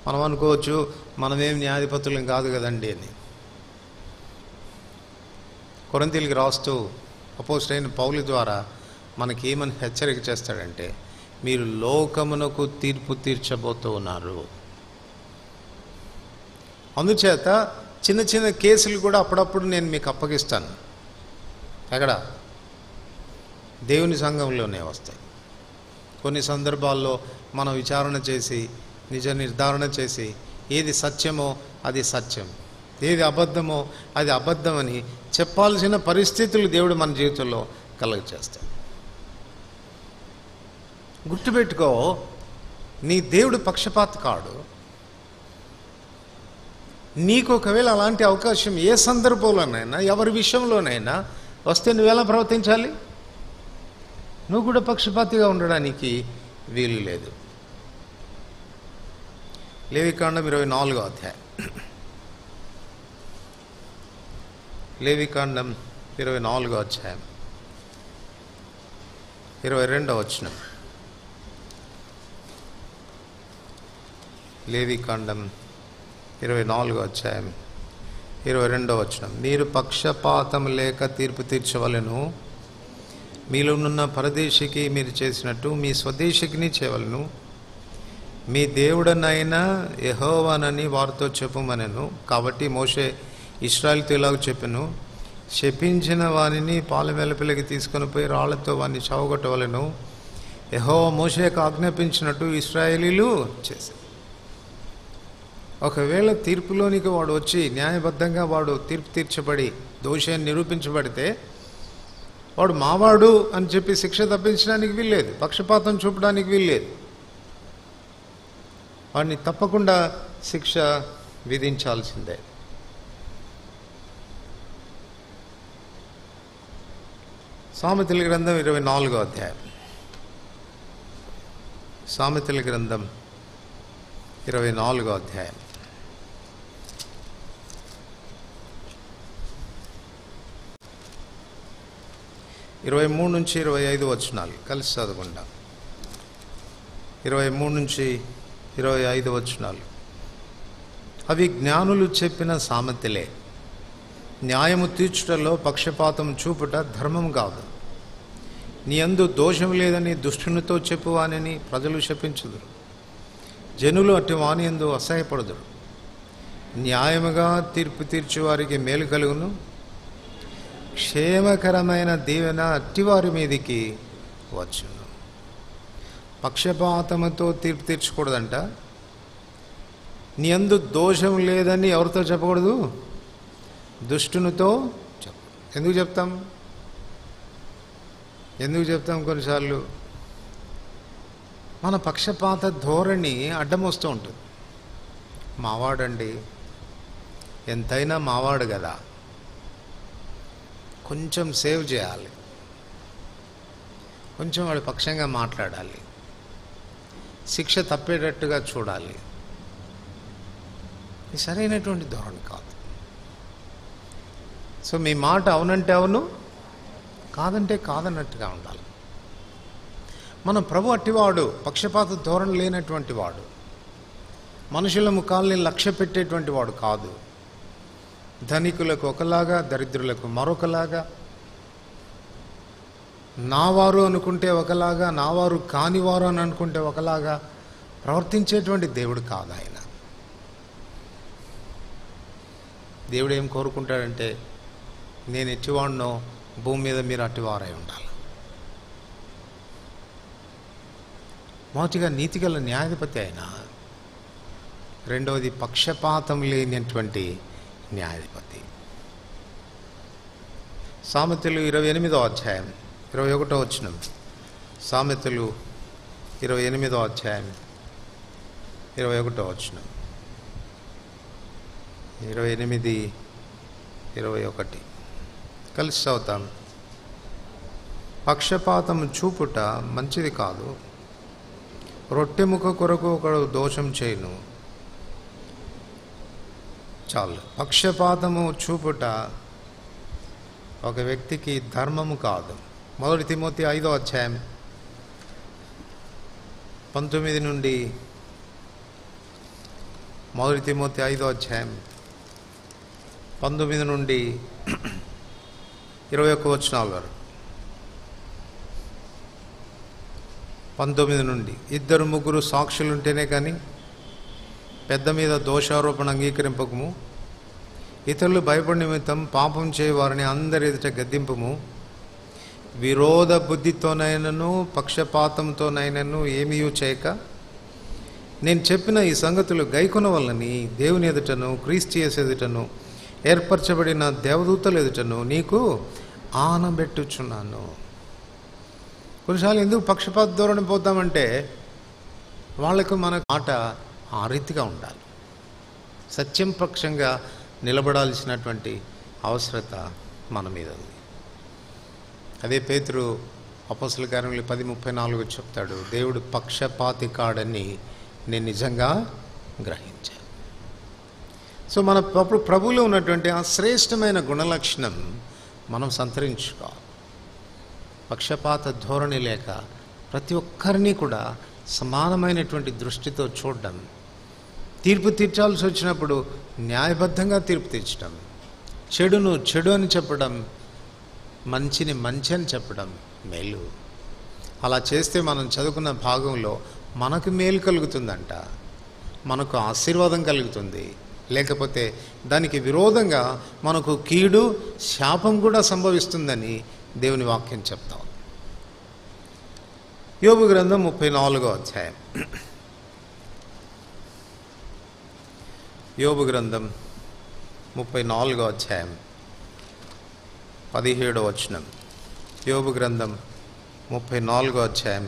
మనం అనుకోవచ్చు, మనమేం న్యాయాధిపతులం కాదు కదండి అని. కొరింథీయులకు రాస్తూ అపోస్తలుడైన పౌలు ద్వారా మనకి ఏమని హెచ్చరిక చేస్తాడంటే, మీరు లోకమునకు తీర్పు తీర్చబోతూ ఉన్నారు. అందుచేత చిన్న చిన్న కేసులు కూడా అప్పుడప్పుడు నేను మీకు అప్పగిస్తాను. ఎక్కడ? దేవుని సంఘంలోనే వస్తాయి. కొన్ని సందర్భాల్లో మనం విచారణ చేసి, నిజ నిర్ధారణ చేసి, ఏది సత్యమో అది సత్యం, ఏది అబద్ధమో అది అబద్ధమని చెప్పాల్సిన పరిస్థితులు దేవుడు మన జీవితంలో కలుగజేస్తాడు. గుర్తుపెట్టుకో, నీ దేవుడు పక్షపాత కాడు. నీకు ఒకవేళ అలాంటి అవకాశం ఏ సందర్భంలోనైనా, ఎవరి విషయంలోనైనా వస్తే నువ్వెలా ప్రవర్తించాలి? నువ్వు కూడా పక్షపాతిగా ఉండడానికి వీలు లేదు. లేవికాండం 24వ అధ్యాయం. లేవికాండం 24వ అధ్యాయం 22వ వచనం. లేవికాండం 24వ అధ్యాయం 22వ వచనం. మీరు పక్షపాతం లేక తీర్పు తీర్చవలెను, మీలోనున్న పరదేశికి మీరు చేసినట్టు మీ స్వదేశికిని చేయవలను. మీ దేవుడనైనా యెహోవానని వారితో చెప్పుమనెను. కాబట్టి మోషే ఇశ్రాయేలుతో ఇలాగ చెప్పెను, శపించిన వానిని పాలు వెలుపలికి తీసుకొని పోయి రాళ్లతో వారిని చావగొట్టవలెను. యెహోవా మోషేకు ఆజ్ఞాపించినట్టు ఇశ్రాయేలీలు చేశారు. ఒకవేళ తీర్పులోనికి వాడు వచ్చి న్యాయబద్ధంగా వాడు తీర్పు తీర్చబడి దోషి అని నిరూపించబడితే వాడు మావాడు అని చెప్పి శిక్ష తప్పించడానికి వీల్లేదు, పక్షపాతం చూపడానికి వీల్లేదు. వాడిని తప్పకుండా శిక్ష విధించాల్సిందే. సామెతల గ్రంథం 24వ అధ్యాయం. సామెతల గ్రంథం 24వ అధ్యాయం 23 నుంచి 25 వచనాలు కలిసి చదువుకుంటాం. 23 నుంచి 25 వచనాలు. అవి జ్ఞానులు చెప్పిన సామెతలే. న్యాయము తీర్చుటలో పక్షపాతం చూపుట ధర్మం కాదు. నీ యందు దోషం లేదని దుష్టునితో చెప్పువానని ప్రజలు శపించుదురు. జనులు అట్టి వాని యందు అసహ్యపడుదురు. న్యాయముగా తీర్పు తీర్చు వారికి మేలు కలుగును, క్షేమకరమైన దీవెన అట్టివారి మీదికి వచ్చును. పక్షపాతముతో తీర్పు తీర్చకూడదంట. నీ యందు దోషం లేదని ఎవరితో చెప్పకూడదు? దుష్టునితో చెప్పు. ఎందుకు చెప్తాం కొన్నిసార్లు మన పక్షపాత ధోరణి అడ్డం వస్తూ ఉంటుంది. మావాడండి, ఎంతైనా మావాడు కదా, కొంచెం సేవ్ చేయాలి, కొంచెం వాడి పక్షంగా మాట్లాడాలి, శిక్ష తప్పేటట్టుగా చూడాలి. ఇది సరైనటువంటి ధోరణి కాదు. సో మీ మాట అవునంటే అవును, కాదంటే కాదన్నట్టుగా ఉండాలి. మన ప్రభు అట్టివాడు, పక్షపాత ధోరణి లేనటువంటి వాడు, మనుషుల ముఖాల్ని లక్ష్య పెట్టేటువంటి వాడు కాదు. ధనికులకు ఒకలాగా, దరిద్రులకు మరొకలాగా, నావారు అనుకుంటే ఒకలాగా, నావారు కానివారు అని అనుకుంటే ఒకలాగా ప్రవర్తించేటువంటి దేవుడు కాదు ఆయన. దేవుడు ఏం కోరుకుంటాడంటే, నేను ఎట్టివాడినో భూమి మీద మీరు అట్టివారై ఉండాలి. మొదటిగా నీతిగల న్యాయాధిపతి అయినా, రెండవది పక్షపాతం లేనటువంటి న్యాయాధిపతి. సామెతలు 28వ అధ్యాయం 21వ వచనం. సామెతలు 28వ అధ్యాయం 21వ వచనం. 28, 21 కలిసి చదువుతాం. పక్షపాతం చూపుట మంచిది కాదు, రొట్టె ముఖ కొరకు ఒకడు దోషం చేయను. చాలు. పక్షపాతము చూపుట ఒక వ్యక్తికి ధర్మము కాదు. 1 తిమోతి 5వ అధ్యాయం 19 నుండి 1 తిమోతి 5వ అధ్యాయం 19 నుండి 21 వచనాల వరకు. 19 నుండి 2-3 సాక్షులుంటేనే కానీ పెద్ద మీద దోషారోపణ అంగీకరింపకము. ఇతరులు భయపడి నిమిత్తం పాపం చేయవారిని అందరి ఎదుట గద్దింపము. విరోధ బుద్ధితోనైనను పక్షపాతంతోనైనను ఏమీ చేయక నేను చెప్పిన ఈ సంగతులు గైకొన వల్లని దేవుని ఎదుటను క్రీస్తు యేసు ఎదుటను ఏర్పరచబడిన దేవదూతల ఎదుటను నీకు ఆనబెట్టుచున్నాను. కొన్నిసార్లు ఎందుకు పక్షపాత ధోరణి పోతామంటే, వాళ్లకు మన మాట ఆ రీతిగా ఉండాలి. సత్యం పక్షంగా నిలబడాల్సినటువంటి అవసరత మన మీద ఉంది. అదే పేతురు అపోస్తలుల కార్యములు 10:34 చెప్తాడు, దేవుడు పక్షపాతి కాడని నేను నిజంగా గ్రహించాను. సో మన ప్రభువులో ఉన్నటువంటి ఆ శ్రేష్టమైన గుణలక్షణం మనం సంతరించుకోవాలి. పక్షపాత ధోరణి లేక ప్రతి ఒక్కరిని కూడా సమానమైనటువంటి దృష్టితో చూడడం తీర్పు తీర్చాల్సి వచ్చినప్పుడు న్యాయబద్ధంగా తీర్పు తీర్చడం, చెడును చెడు అని చెప్పడం, మంచిని మంచి అని చెప్పడం మేలు. అలా చేస్తే మనం చదువుకున్న భాగంలో మనకు మేలు కలుగుతుందంట, మనకు ఆశీర్వాదం కలుగుతుంది. లేకపోతే దానికి విరోధంగా మనకు కీడు శాపం కూడా సంభవిస్తుందని దేవుని వాక్యం చెప్తాం. యోబు గ్రంథం 34వ అధ్యాయం. యోబు గ్రంథం 34వ అధ్యాయం 17వ వచనం. యోబు గ్రంథం 34వ అధ్యాయం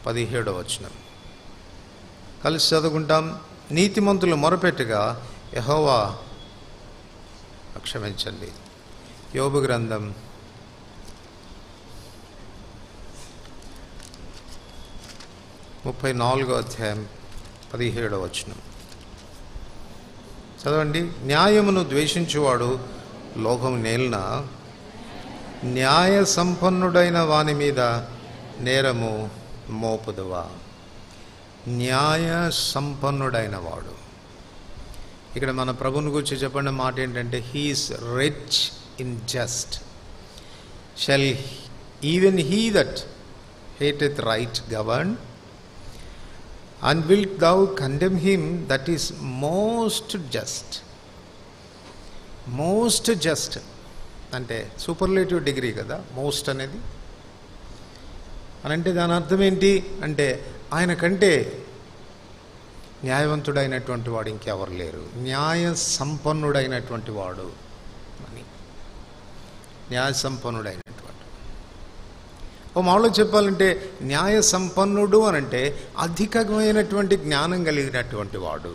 17వ వచనం కలిసి చదువుకుంటాం. నీతిమంతులు మొరపెట్టగా యెహోవా క్షమించండి. యోబు గ్రంథం 34వ అధ్యాయం 17వ వచనం చదవండి. న్యాయమును ద్వేషించువాడు లోకం నేలిన, న్యాయ సంపన్నుడైన వాని మీద నేరము మోపుదువా. న్యాయ సంపన్నుడైన వాడు, ఇక్కడ మన ప్రభుని గురించి చెప్పిన మాట ఏంటంటే, he is rich in just. Shall even he that hateth right govern, and wilt thou condemn him that is most just. Most just అంటే సూపర్లేటివ్ డిగ్రీ కదా మోస్ట్ అనేది. అని అంటే దాని అర్థం ఏంటి అంటే, ఆయన కంటే న్యాయవంతుడైనటువంటి వాడు ఇంకెవరు లేరు, న్యాయ సంపన్నుడైనటువంటి వాడు అని. న్యాయ సంపన్నుడైనటువంటి, ఓ మామూలుగా చెప్పాలంటే న్యాయ సంపన్నుడు అని అంటే అధికమైనటువంటి జ్ఞానం కలిగినటువంటి వాడు.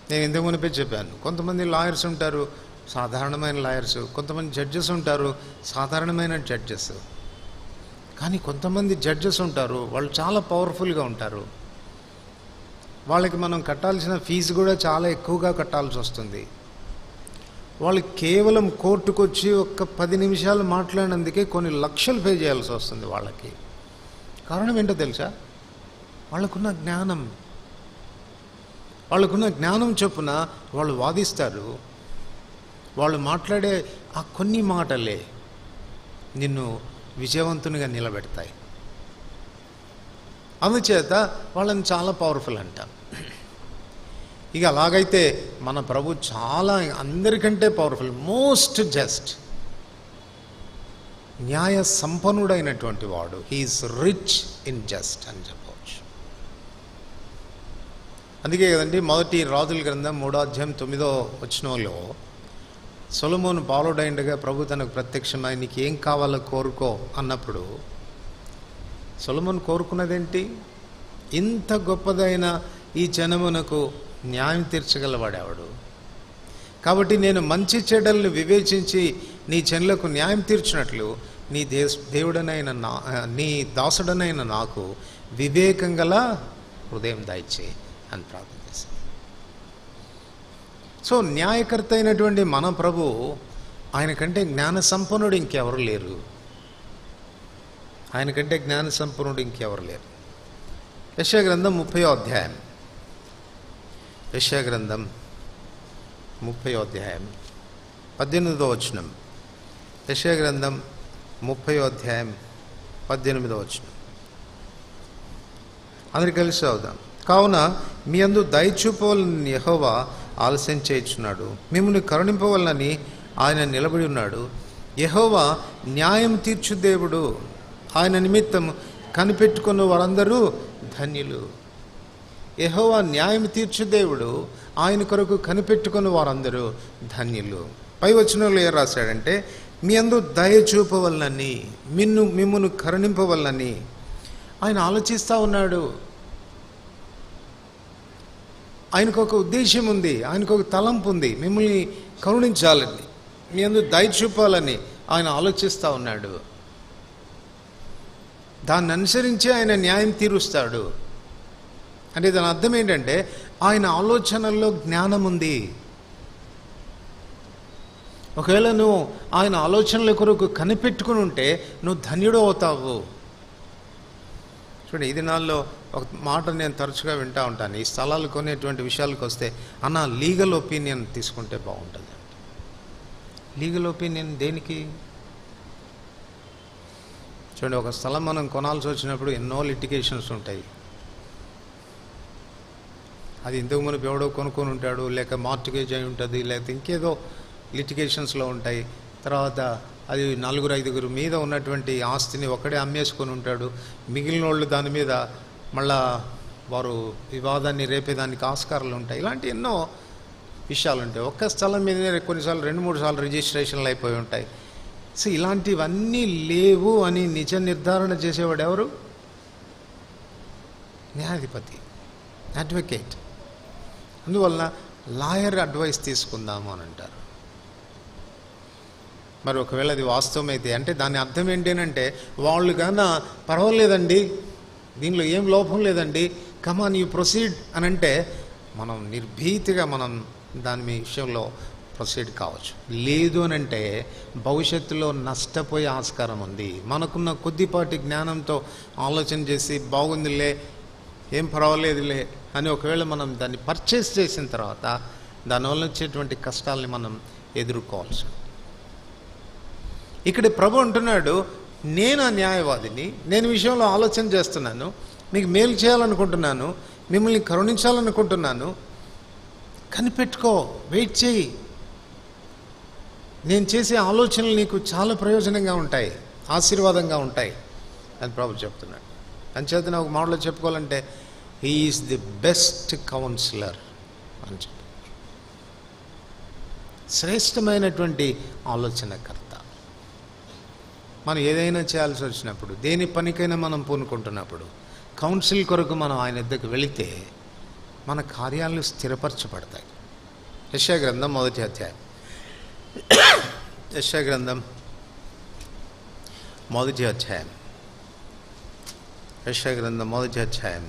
నేను ఇంతకు మునిపే చెప్పాను, కొంతమంది లాయర్స్ ఉంటారు, సాధారణమైన లాయర్స్, కొంతమంది జడ్జెస్ ఉంటారు, సాధారణమైన జడ్జెస్. కానీ కొంతమంది జడ్జెస్ ఉంటారు, వాళ్ళు చాలా పవర్ఫుల్గా ఉంటారు. వాళ్ళకి మనం కట్టాల్సిన ఫీజు కూడా చాలా ఎక్కువగా కట్టాల్సి వస్తుంది. వాళ్ళు కేవలం కోర్టుకు వచ్చి ఒక్క 10 నిమిషాలు మాట్లాడినందుకే కొన్ని లక్షలు పే చేయాల్సి వస్తుంది వాళ్ళకి. కారణం ఏంటో తెలుసా? వాళ్ళకున్న జ్ఞానం. వాళ్ళకున్న జ్ఞానం చొప్పున వాళ్ళు వాదిస్తారు. వాళ్ళు మాట్లాడే ఆ కొన్ని మాటలే నిన్ను విజయవంతునిగా నిలబెడతాయి. అందుచేత వాళ్ళని చాలా పవర్ఫుల్ అంటాం. ఇక అలాగైతే మన ప్రభు చాలా అందరికంటే పవర్ఫుల్, మోస్ట్ జస్ట్, న్యాయ సంపన్నుడైనటువంటి వాడు. హీఈస్ రిచ్ ఇన్ జస్ట్ అని చెప్పవచ్చు. అందుకే కదండి మొదటి రాజుల గ్రంథం 3వ అధ్యాయం 9వ వచనంలో సొలొమోను బాలుడైండగా ప్రభు తనకు ప్రత్యక్షమై నీకు ఏం కావాలో కోరుకో అన్నప్పుడు సొలొమోను కోరుకున్నదేంటి? ఇంత గొప్పదైన ఈ జనమునకు న్యాయం తీర్చగలవాడేవాడు. కాబట్టి నేను మంచి చెడ్డలను వివేచించి నీ జనులకు న్యాయం తీర్చినట్లు నీ దేవుడనైన నీ దాసుడనైన నాకు వివేకం గల హృదయం దయచేయి అని ప్రార్థన చేశాను. సో న్యాయకర్త అయినటువంటి మన ప్రభు, ఆయన కంటే జ్ఞాన సంపన్నుడు ఇంకెవరు లేరు. ఆయన కంటే జ్ఞాన సంపన్నుడు ఇంకెవరు లేరు. యెషయా గ్రంథం 30వ అధ్యాయం. యెషయా గ్రంథం 30వ అధ్యాయం 18వ వచనం. యెషయా గ్రంథం 30వ అధ్యాయం 18వ వచనం. అందరికీ కలిసి అవుదాం. కావున మీ యందు దయ చూపవలనని యెహోవా ఆలస్యం చేయుచున్నాడు, మిమ్మల్ని కరుణింపవలనని ఆయన నిలబడి ఉన్నాడు. యెహోవా న్యాయం తీర్చు దేవుడు, ఆయన నిమిత్తం కనిపెట్టుకున్న వారందరూ ధన్యులు. యెహోవా న్యాయం తీర్చు దేవుడు, ఆయన కొరకు కనిపెట్టుకున్న వారందరూ ధన్యులు. పై వచనంలో ఏం రాశాడంటే, మీ యందు దయ చూపవలనని, మిమ్మును కరుణింపవలనని ఆయన ఆలోచిస్తూ ఉన్నాడు. ఆయనకు ఒక ఉద్దేశం ఉంది, ఆయనకు ఒక తలంపు ఉంది, మిమ్మల్ని కరుణించాలని, మీ యందు దయ చూపాలని ఆయన ఆలోచిస్తూ ఉన్నాడు. దాన్ని అనుసరించి ఆయన న్యాయం తీరుస్తాడు. అంటే దాని అర్థం ఏంటంటే, ఆయన ఆలోచనల్లో జ్ఞానం ఉంది. ఒకవేళ నువ్వు ఆయన ఆలోచనల కొరకు కనిపెట్టుకుని ఉంటే నువ్వు ధన్యుడు అవుతావు. చూడండి, ఈ దినాల్లో ఒక మాట నేను తరచుగా వింటూ ఉంటాను. ఈ స్థలాలు కొనేటువంటి విషయాలకు వస్తే, అన్న లీగల్ ఒపీనియన్ తీసుకుంటే బాగుంటుంది. లీగల్ ఒపీనియన్ దేనికి? చూడండి, ఒక స్థలం మనం కొనాల్సి వచ్చినప్పుడు ఎన్నో లిటిగేషన్స్ ఉంటాయి. అది ఇంతకు మునుపు ఎవడో కొనుక్కొని ఉంటాడు, లేక మార్టిగేజ్ అయి ఉంటుంది, లేకపోతే ఇంకేదో లిటిగేషన్స్లో ఉంటాయి. తర్వాత అది 4-5 మీద ఉన్నటువంటి ఆస్తిని ఒక్కడే అమ్మేసుకొని ఉంటాడు. మిగిలిన వాళ్ళు దాని మీద మళ్ళా వారు వివాదాన్ని రేపేదానికి ఆస్కారాలు ఉంటాయి. ఇలాంటి ఎన్నో విషయాలు ఉంటాయి. ఒక్క స్థలం మీదనే కొన్నిసార్లు 2-3 సార్లు రిజిస్ట్రేషన్లు అయిపోయి ఉంటాయి. సో ఇలాంటివన్నీ లేవు అని నిజ నిర్ధారణ చేసేవాడు ఎవరు? న్యాయాధిపతి, అడ్వకేట్. అందువలన లాయర్ అడ్వైస్ తీసుకుందాము అని అంటారు. మరి ఒకవేళ అది వాస్తవమైతే, అంటే దాని అర్థం ఏంటంటే, వాళ్ళు కన్నా పర్వాలేదండి, దీనిలో ఏం లోపం లేదండి, కమాన్ యూ ప్రొసీడ్ అని అంటే మనం నిర్భీతిగా మనం దాని విషయంలో ప్రొసీడ్ కావచ్చు. లేదు అని అంటే భవిష్యత్తులో నష్టపోయే ఆస్కారం ఉంది. మనకున్న కొద్దిపాటి జ్ఞానంతో ఆలోచన చేసి బాగుందిలే, ఏం పర్వాలేదులే అని ఒకవేళ మనం దాన్ని పర్చేస్ చేసిన తర్వాత దానివల్ల వచ్చేటువంటి కష్టాలని మనం ఎదుర్కోవాల్సి ఉంది. ఇక్కడ ప్రభు అంటున్నాడు, నేను ఆ న్యాయవాదిని, నేను విషయంలో ఆలోచన చేస్తున్నాను, మీకు మేలు చేయాలనుకుంటున్నాను, మిమ్మల్ని కరుణించాలనుకుంటున్నాను, కనిపెట్టుకో, వెయిట్ చేయి, నేను చేసే ఆలోచనలు నీకు చాలా ప్రయోజనంగా ఉంటాయి, ఆశీర్వాదంగా ఉంటాయి అని ప్రభు చెప్తున్నాడు. అంచేత ఒక మాటలో చెప్పుకోవాలంటే, he is the best counsellor అని చెప్పి, శ్రేష్టమైనటువంటి ఆలోచనకర్త. మనం ఏదైనా చేయాల్సి వచ్చినప్పుడు, దేని పనికైనా మనం పూనుకుంటున్నప్పుడు, కౌన్సిల్ కొరకు మనం ఆయన దగ్గరికి వెళితే మన కార్యాలు స్థిరపరచబడతాయి. యెషయా గ్రంథం 1వ అధ్యాయం. యెషయా గ్రంథం 1వ అధ్యాయం. యెషయా గ్రంథం 1వ అధ్యాయం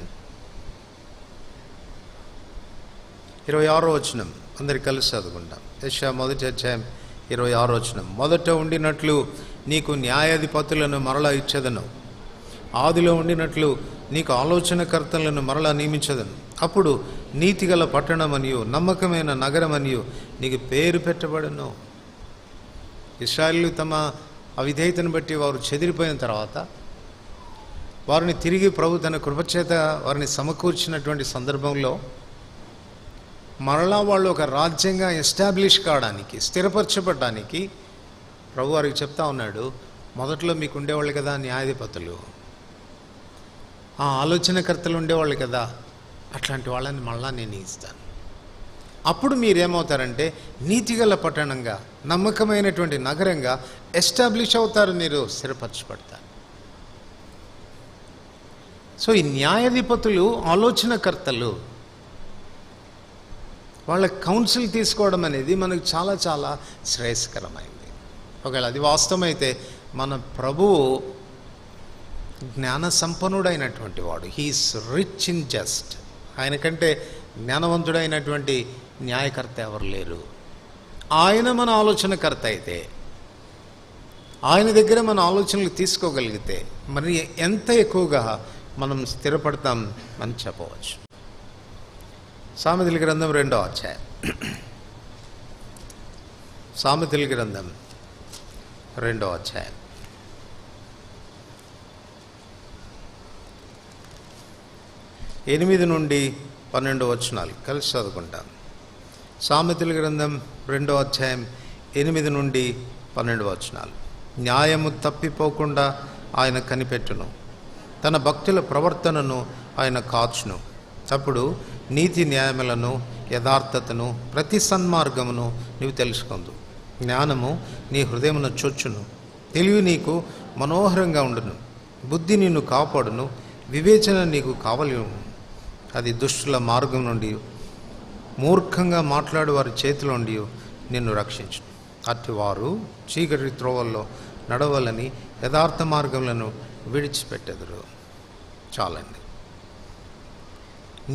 26వ వచనం అందరికి కలిసి చదువుకుంటాం. యెషయా 1వ అధ్యాయం 26వ వచనం. మొదట ఉండినట్లు నీకు న్యాయాధిపతులను మరలా ఇచ్చేదను, ఆదిలో ఉండినట్లు నీకు ఆలోచనకర్తలను మరలా నియమించదను. అప్పుడు నీతిగల పట్టణమనియు నమ్మకమైన నగరమనియు నీకు పేరు పెట్టబడను. ఇశ్రాయేలు తమ అవిధేయతను బట్టి వారు చెదిరిపోయిన తర్వాత వారిని తిరిగి ప్రభు తన కృపచేత వారిని సమకూర్చినటువంటి సందర్భంలో మరలా వాళ్ళు ఒక రాజ్యంగా ఎస్టాబ్లిష్ కావడానికి, స్థిరపరచబడడానికి ప్రభు వారికి చెప్తా ఉన్నాడు, మొదట్లో మీకు ఉండేవాళ్ళు కదా న్యాయాధిపతులు, ఆ ఆలోచనకర్తలు ఉండేవాళ్ళు కదా, అట్లాంటి వాళ్ళని మళ్ళా నేను ఇస్తాను. అప్పుడు మీరేమవుతారంటే నీతిగల పట్టణంగా, నమ్మకమైనటువంటి నగరంగా ఎస్టాబ్లిష్ అవుతారు, మీరు స్థిరపరచబడతారు. సో ఈ న్యాయాధిపతులు, ఆలోచనకర్తలు, వాళ్ళ కౌన్సిల్ తీసుకోవడం అనేది మనకు చాలా చాలా శ్రేయస్కరమైంది. ఒకవేళ అది వాస్తవమైతే మన ప్రభువు జ్ఞాన సంపన్నుడైనటువంటి వాడు. He is rich in just. ఆయన కంటే జ్ఞానవంతుడైనటువంటి న్యాయకర్త ఎవరు లేరు. ఆయన మన ఆలోచనకర్త అయితే, ఆయన దగ్గర మన ఆలోచనలు తీసుకోగలిగితే మరి ఎంత ఎక్కువగా మనం స్థిరపడతాం అని చెప్పవచ్చు. సామెతల గ్రంథం 2వ అధ్యాయం. సామెతల గ్రంథం 2వ అధ్యాయం. 8 నుండి 12 వచనాలు కలిసి చదువుకుంటాం. సామెతల గ్రంథం 2వ అధ్యాయం 8 నుండి 12 వచనాలు. న్యాయము తప్పిపోకుండా ఆయన కనిపెట్టును, తన భక్తుల ప్రవర్తనను ఆయన కాచును. అప్పుడు నీతి న్యాయములను, యథార్థతను, ప్రతి సన్మార్గమును నీవు తెలుసుకుందు. జ్ఞానము నీ హృదయమును చొచ్చును, తెలివి నీకు మనోహరంగా ఉండును, బుద్ధి నిన్ను కాపాడును, వివేచన నీకు కావలి. అది దుష్టుల మార్గం నుండి, మూర్ఖంగా మాట్లాడు వారి చేతిలో నుండి నిన్ను రక్షించు. అట్టివారు చీకటి త్రోవల్లో నడవాలని యథార్థ మార్గములను విడిచిపెట్టెదరు. చాలండి.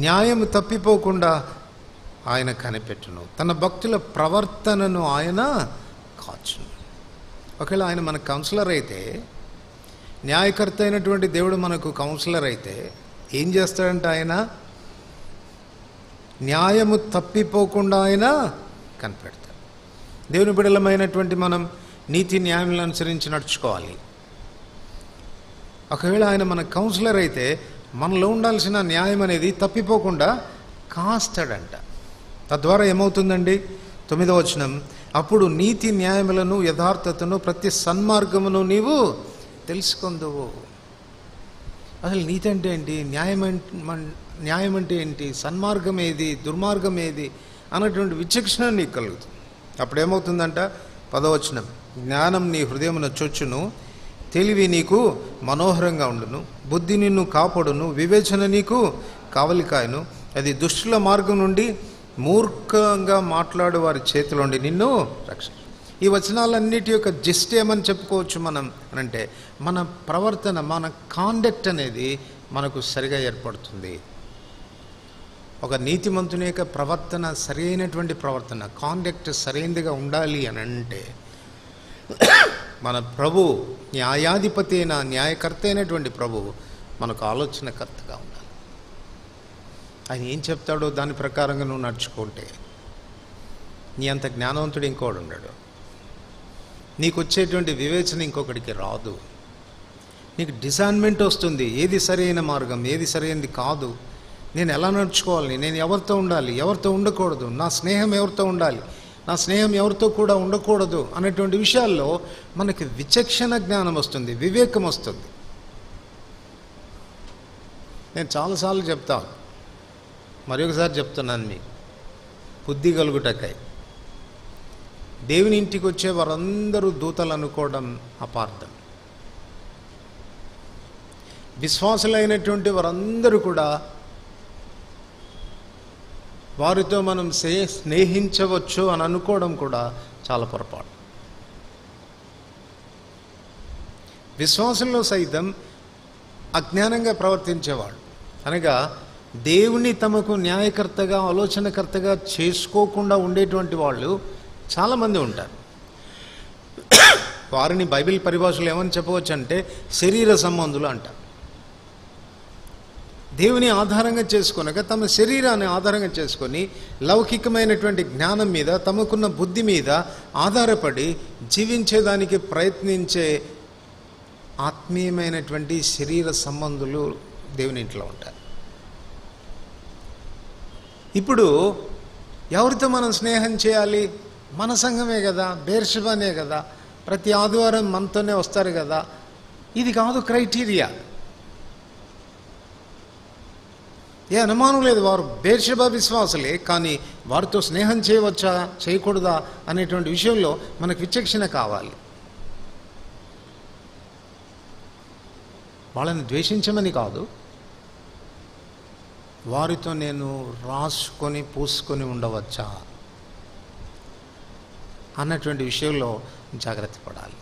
న్యాయము తప్పిపోకుండా ఆయన కనిపెట్టును, తన భక్తుల ప్రవర్తనను ఆయన కాచును. ఒకవేళ ఆయన మన కౌన్సిలర్ అయితే, న్యాయకర్త అయినటువంటి దేవుడు మనకు కౌన్సిలర్ అయితే, ఏం చేస్తాడంటే ఆయన న్యాయము తప్పిపోకుండా ఆయన కనిపెడతాడు. దేవుని బిడ్డలమైనటువంటి మనం నీతి న్యాయములను అనుసరించి నడుచుకోవాలి. ఒకవేళ ఆయన మన కౌన్సిలర్ అయితే మనలో ఉండాల్సిన న్యాయం అనేది తప్పిపోకుండా కాస్తాడంట. తద్వారా ఏమవుతుందండి? 9వ వచనం, అప్పుడు నీతి న్యాయములను యథార్థతను ప్రతి సన్మార్గమును నీవు తెలుసుకొందువు. అసలు నీతి అంటే ఏంటి, న్యాయం అంటే ఏంటి, సన్మార్గం ఏది, దుర్మార్గం ఏది అన్నటువంటి విచక్షణ నీకు కలుగుతుంది. అప్పుడేమవుతుందంట? 10వ వచనం, జ్ఞానం నీ హృదయమున చొచ్చును, తెలివి నీకు మనోహరంగా ఉండును, బుద్ధి నిన్ను కాపాడును, వివేచన నీకు కావలికాయను, అది దుష్టుల మార్గం నుండి మూర్ఖంగా మాట్లాడు వారి చేతిలోండి నిన్ను రక్షించు. ఈ వచనాలన్నిటి యొక్క జిస్ట్ ఏమని చెప్పుకోవచ్చు మనం అంటే, మన ప్రవర్తన, మన కాండక్ట్ అనేది మనకు సరిగా ఏర్పడుతుంది. ఒక నీతిమంతుని యొక్క ప్రవర్తన సరైనటువంటి ప్రవర్తన, కాండక్ట్ సరైనదిగా ఉండాలి అని అంటే మన ప్రభు, న్యాయాధిపతి అయిన న్యాయకర్త అయినటువంటి ప్రభు మనకు ఆలోచనకర్తగా ఉండాలి. ఆయన ఏం చెప్తాడో దాని ప్రకారంగా నువ్వు నడుచుకుంటే నీ అంత జ్ఞానవంతుడు ఇంకోడు ఉండడు. నీకు వచ్చేటువంటి వివేచన ఇంకొకడికి రాదు. నీకు డిసైన్మెంట్ వస్తుంది, ఏది సరైన మార్గం, ఏది సరైనది కాదు, నేను ఎలా నడుచుకోవాలి, నేను ఎవరితో ఉండాలి, ఎవరితో ఉండకూడదు, నా స్నేహం ఎవరితో ఉండాలి, నా స్నేహం ఎవరితో కూడా ఉండకూడదు అనేటువంటి విషయాల్లో మనకి విచక్షణ జ్ఞానం వస్తుంది, వివేకం వస్తుంది. నేను చాలాసార్లు చెప్తాను, మరి ఒకసారి చెప్తున్నాను మీకు, బుద్ధి కలుగుటకై దేవుని ఇంటికి వచ్చే వారందరూ దూతలు అనుకోవడం అపార్థం. విశ్వాసులైనటువంటి వారందరూ కూడా వారితో మనం స్నేహించవచ్చు అని అనుకోవడం కూడా చాలా పొరపాటు. విశ్వాసంలో సైతం అజ్ఞానంగా ప్రవర్తించేవాడు, అనగా దేవుని తమకు న్యాయకర్తగా, ఆలోచనకర్తగా చేసుకోకుండా ఉండేటువంటి వాళ్ళు చాలామంది ఉంటారు. వారిని బైబిల్ పరిభాషలో ఏమని చెప్పవచ్చు అంటే శరీర సంబంధులు అంటారు. దేవుని ఆధారంగా చేసుకొనక తమ శరీరాన్ని ఆధారంగా చేసుకొని లౌకికమైనటువంటి జ్ఞానం మీద, తమకున్న బుద్ధి మీద ఆధారపడి జీవించేదానికి ప్రయత్నించే ఆత్మీయమైనటువంటి శరీర సంబంధులు దేవుని ఇంట్లో ఉంటారు. ఇప్పుడు ఎవరితో మనం స్నేహం చేయాలి? మన సంఘమే కదా, బేర్షెబానే కదా, ప్రతి ఆదివారం మనతోనే వస్తారు కదా. ఇది కాదు క్రైటీరియా. ఏ అనుమానం లేదు, వారు బేర్షెబా విశ్వాసులే, కానీ వారితో స్నేహం చేయవచ్చా చేయకూడదా అనేటువంటి విషయంలో మనకు విచక్షణ కావాలి. వాళ్ళని ద్వేషించమని కాదు, వారితో నేను రాసుకొని పూసుకొని ఉండవచ్చా అన్నటువంటి విషయంలో జాగ్రత్త పడాలి.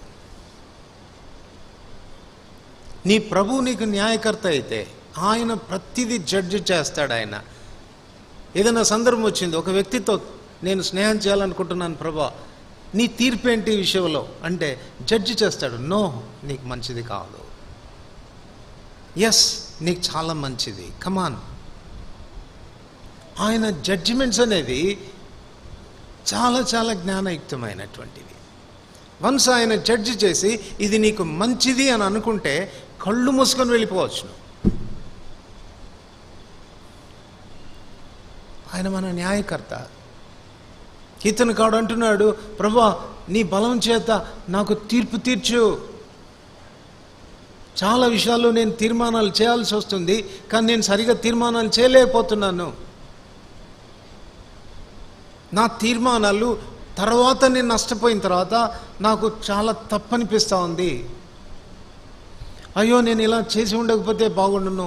నీ ప్రభు నీకు న్యాయకర్త అయితే ఆయన ప్రతిదీ జడ్జి చేస్తాడు. ఆయన ఏదైనా సందర్భం వచ్చింది, ఒక వ్యక్తితో నేను స్నేహం చేయాలనుకుంటున్నాను ప్రభా, నీ తీర్పు ఏంటి ఈ విషయంలో అంటే జడ్జి చేస్తాడు. నో, నీకు మంచిది కాదు, ఎస్ నీకు చాలా మంచిది, కమాన్. ఆయన జడ్జిమెంట్స్ అనేది చాలా చాలా జ్ఞానయుక్తమైనటువంటివి. వన్స్ ఆయన జడ్జి చేసి ఇది నీకు మంచిది అని అనుకుంటే కళ్ళు మూసుకొని వెళ్ళిపోవచ్చు. ఆయన మన న్యాయకర్త. కీర్తనకారుడు అంటున్నాడు, ప్రభువా నీ బలం చేత నాకు తీర్పు తీర్చు. చాలా విషయాల్లో నేను తీర్మానాలు చేయాల్సి వస్తుంది, కానీ నేను సరిగా తీర్మానాలు చేయలేకపోతున్నాను. నా తీర్మానాలు తర్వాత నేను నష్టపోయిన తర్వాత నాకు చాలా తప్పనిపిస్తూ ఉంది. అయ్యో నేను ఇలా చేసి ఉండకపోతే బాగుండును,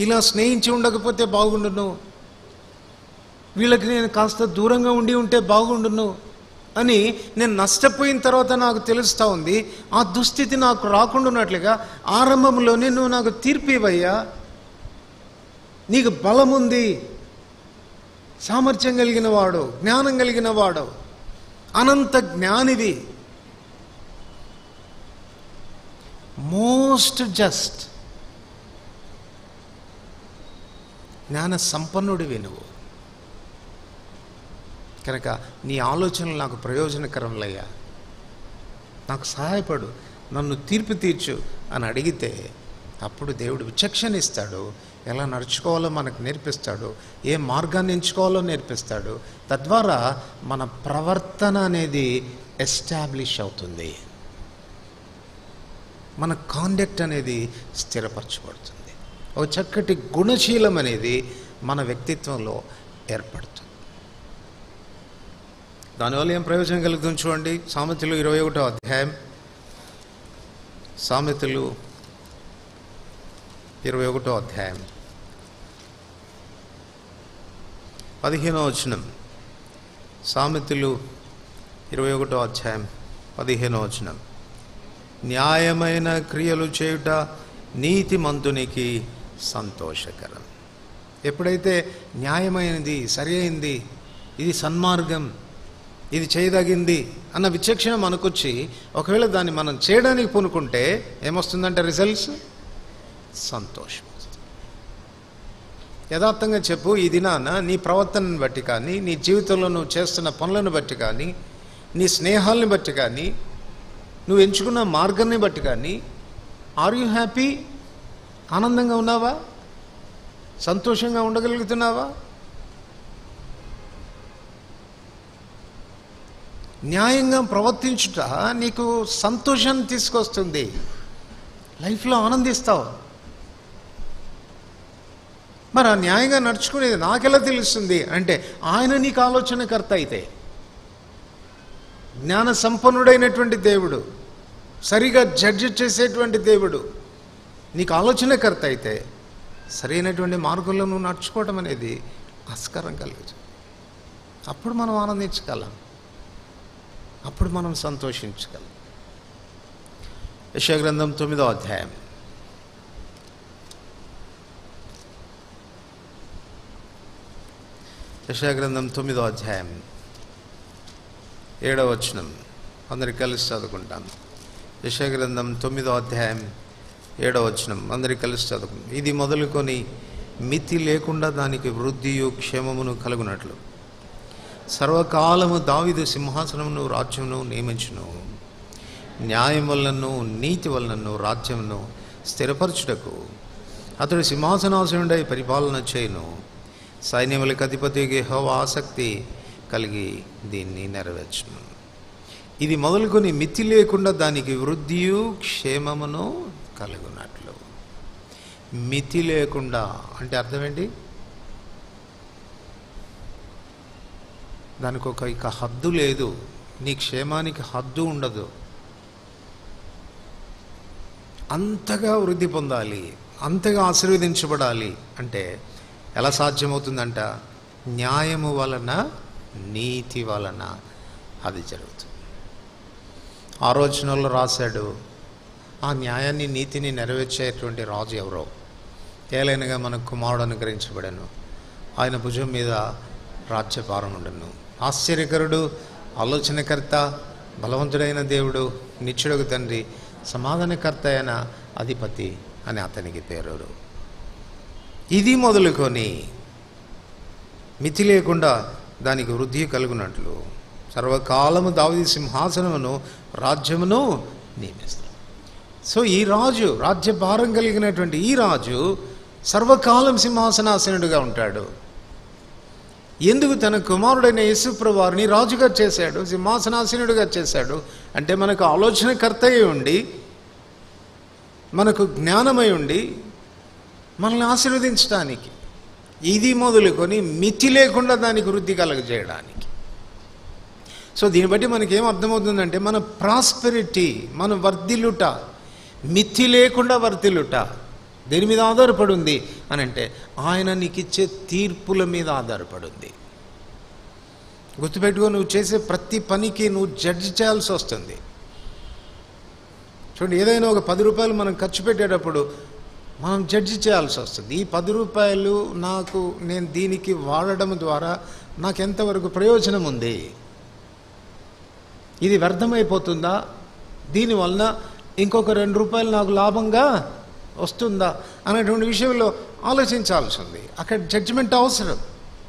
ఇలా స్నేహించి ఉండకపోతే బాగుండును, వీళ్ళకి నేను కాస్త దూరంగా ఉంటే బాగుండును అని నేను నష్టపోయిన తర్వాత నాకు తెలుస్తూ ఉంది. ఆ దుస్థితి నాకు రాకుండా ఉన్నట్లుగా ఆరంభంలోనే నువ్వు నాకు తీర్పు ఇవ్వయ్యా. నీకు బలం ఉంది, సామర్థ్యం కలిగిన వాడు, జ్ఞానం కలిగిన వాడు, అనంత జ్ఞానివి, మోస్ట్ జస్ట్. జ్ఞాన సంపన్నుడివి నువ్వు. కనుక నీ ఆలోచనలు నాకు ప్రయోజనకరంలయ్యా, నాకు సహాయపడు, నన్ను తీర్పు తీర్చు అని అడిగితే అప్పుడు దేవుడు విచక్షణ ఇస్తాడు. ఎలా నడుచుకోవాలో మనకు నేర్పిస్తాడు, ఏ మార్గాన్ని ఎంచుకోవాలో నేర్పిస్తాడు. తద్వారా మన ప్రవర్తన అనేది ఎస్టాబ్లిష్ అవుతుంది, మన కాండక్ట్ అనేది స్థిరపరచబడుతుంది. ఒక చక్కటి గుణశీలం అనేది మన వ్యక్తిత్వంలో ఏర్పడుతుంది. దానివల్ల ఏం ప్రయోజనం కలుగుతుంది చూడండి. సామెతలు 21వ అధ్యాయం, సామెతలు 21వ అధ్యాయం 15వ వచనం. సామెతలు 21వ అధ్యాయం 15వ వచనం. న్యాయమైన క్రియలు చేయుట నీతిమంతునికి సంతోషకరం. ఎప్పుడైతే న్యాయమైనది, సరి అయింది, ఇది సన్మార్గం, ఇది చేయదగింది అన్న విచక్షణ మనకొచ్చి ఒకవేళ దాన్ని మనం చేయడానికి పూనుకుంటే ఏమొస్తుందంటే రిజల్ట్స్ సంతోషం. యథార్థంగా చెప్పు, ఈ దినాన నీ ప్రవర్తనను బట్టి కానీ, నీ జీవితంలో నువ్వు చేస్తున్న పనులను బట్టి కానీ, నీ స్నేహాలను బట్టి కానీ, నువ్వు ఎంచుకున్న మార్గాన్ని బట్టి కానీ, ఆర్ యూ హ్యాపీ? ఆనందంగా ఉన్నావా? సంతోషంగా ఉండగలుగుతున్నావా? న్యాయంగా ప్రవర్తించుట నీకు సంతోషాన్ని తీసుకొస్తుంది, లైఫ్లో ఆనందిస్తావు. మరి ఆ న్యాయంగా నడుచుకునేది నాకెలా తెలుస్తుంది అంటే ఆయన నీకు ఆలోచనకర్త అయితే, జ్ఞాన సంపన్నుడైనటువంటి దేవుడు, సరిగా జడ్జి చేసేటువంటి దేవుడు నీకు ఆలోచనకర్త అయితే సరైనటువంటి మార్గంలో నువ్వు నడుచుకోవడం అనేది ఆస్కారం కలుగుతుంది. అప్పుడు మనం ఆనందించగలం, అప్పుడు మనం సంతోషించగలం. యెషయా గ్రంథం 9వ అధ్యాయం యెషయా గ్రంథం 9వ అధ్యాయం 7వ వచనం అందరికి కలిసి చదువుకుంటాం. యెషయా గ్రంథం 9వ అధ్యాయం 7వ వచనం అందరికి కలిసి చదువుకుంటాం. ఇది మొదలుకొని మితి లేకుండా దానికి వృద్ధియు క్షేమమును కలుగునట్లు సర్వకాలము దావీదు సింహాసనమును రాజ్యమును నియమించును. న్యాయం వలనను నీతి వలనను రాజ్యమును స్థిరపరచుటకు అతడు సింహాసనాసనుడై పరిపాలన చేయును. సైన్యములకు అధిపతి యెహోవా ఆసక్తి కలిగి దీన్ని నెరవేర్చును. ఇది మొదలుకొని మితి లేకుండా దానికి వృద్ధియు క్షేమమును కలుగునట్లు. మితి లేకుండా అంటే అర్థం ఏంటి? దానికి ఇక హద్దు లేదు. నీ క్షేమానికి హద్దు ఉండదు. అంతగా వృద్ధి పొందాలి, అంతగా ఆశీర్వదించబడాలి అంటే ఎలా సాధ్యమవుతుందంట? న్యాయము వలన, నీతి వలన అది జరుగుతుంది. ఆ రోజులలో రాశాడు, ఆ న్యాయాన్ని నీతిని నెరవేర్చేటువంటి రాజు ఎవరో ఏలైనగా మనకు కుమారుడు అనుగ్రహించబడను, ఆయన భుజం మీద రాజ్యభారం ఉండను. ఆశ్చర్యకరుడు, ఆలోచనకర్త, బలవంతుడైన దేవుడు, నిత్యుడగు తండ్రి, సమాధానకర్త అయిన అధిపతి అని అతనికి పేరు. ఇది మొదలుకొని మితి లేకుండా దానికి వృద్ధి కలుగునట్లు సర్వకాలము దావీదు సింహాసనమును రాజ్యమును నియమిస్తాడు. సో ఈ రాజు, రాజ్యభారం కలిగినటువంటి ఈ రాజు సర్వకాలం సింహాసనాసనుడిగా ఉంటాడు. ఎందుకు? తన కుమారుడైన యేసుప్రభువు వారిని రాజుగా చేశాడు, సింహాసనాసనుడిగా చేశాడు. అంటే మనకు ఆలోచనకర్తయ్య ఉండి, మనకు జ్ఞానమై ఉండి, మనల్ని ఆశీర్వదించడానికి, ఇది మొదలుకొని మితి లేకుండా దానికి వృద్ధి కలగజేయడానికి. సో దీన్ని బట్టి మనకేం అర్థమవుతుందంటే మన ప్రాస్పెరిటీ, మన వర్ధిల్లుట, మితి లేకుండా వర్ధిల్లుట దేని మీద ఆధారపడి ఉంది అని అంటే ఆయన నీకు ఇచ్చే తీర్పుల మీద ఆధారపడి ఉంది. గుర్తుపెట్టుకో, నువ్వు చేసే ప్రతి పనికి నువ్వు జడ్జి చేయాల్సి వస్తుంది. చూడండి, ఏదైనా ఒక 10 రూపాయలు మనం ఖర్చు పెట్టేటప్పుడు మనం జడ్జి చేయాల్సి వస్తుంది. ఈ 10 రూపాయలు నేను దీనికి వాడడం ద్వారా నాకు ఎంతవరకు ప్రయోజనం ఉంది, ఇది వ్యర్థమైపోతుందా, దీనివలన ఇంకొక 2 రూపాయలు నాకు లాభంగా వస్తుందా అనేటువంటి విషయంలో ఆలోచించాల్సి ఉంది. అక్కడ జడ్జిమెంట్ అవసరం.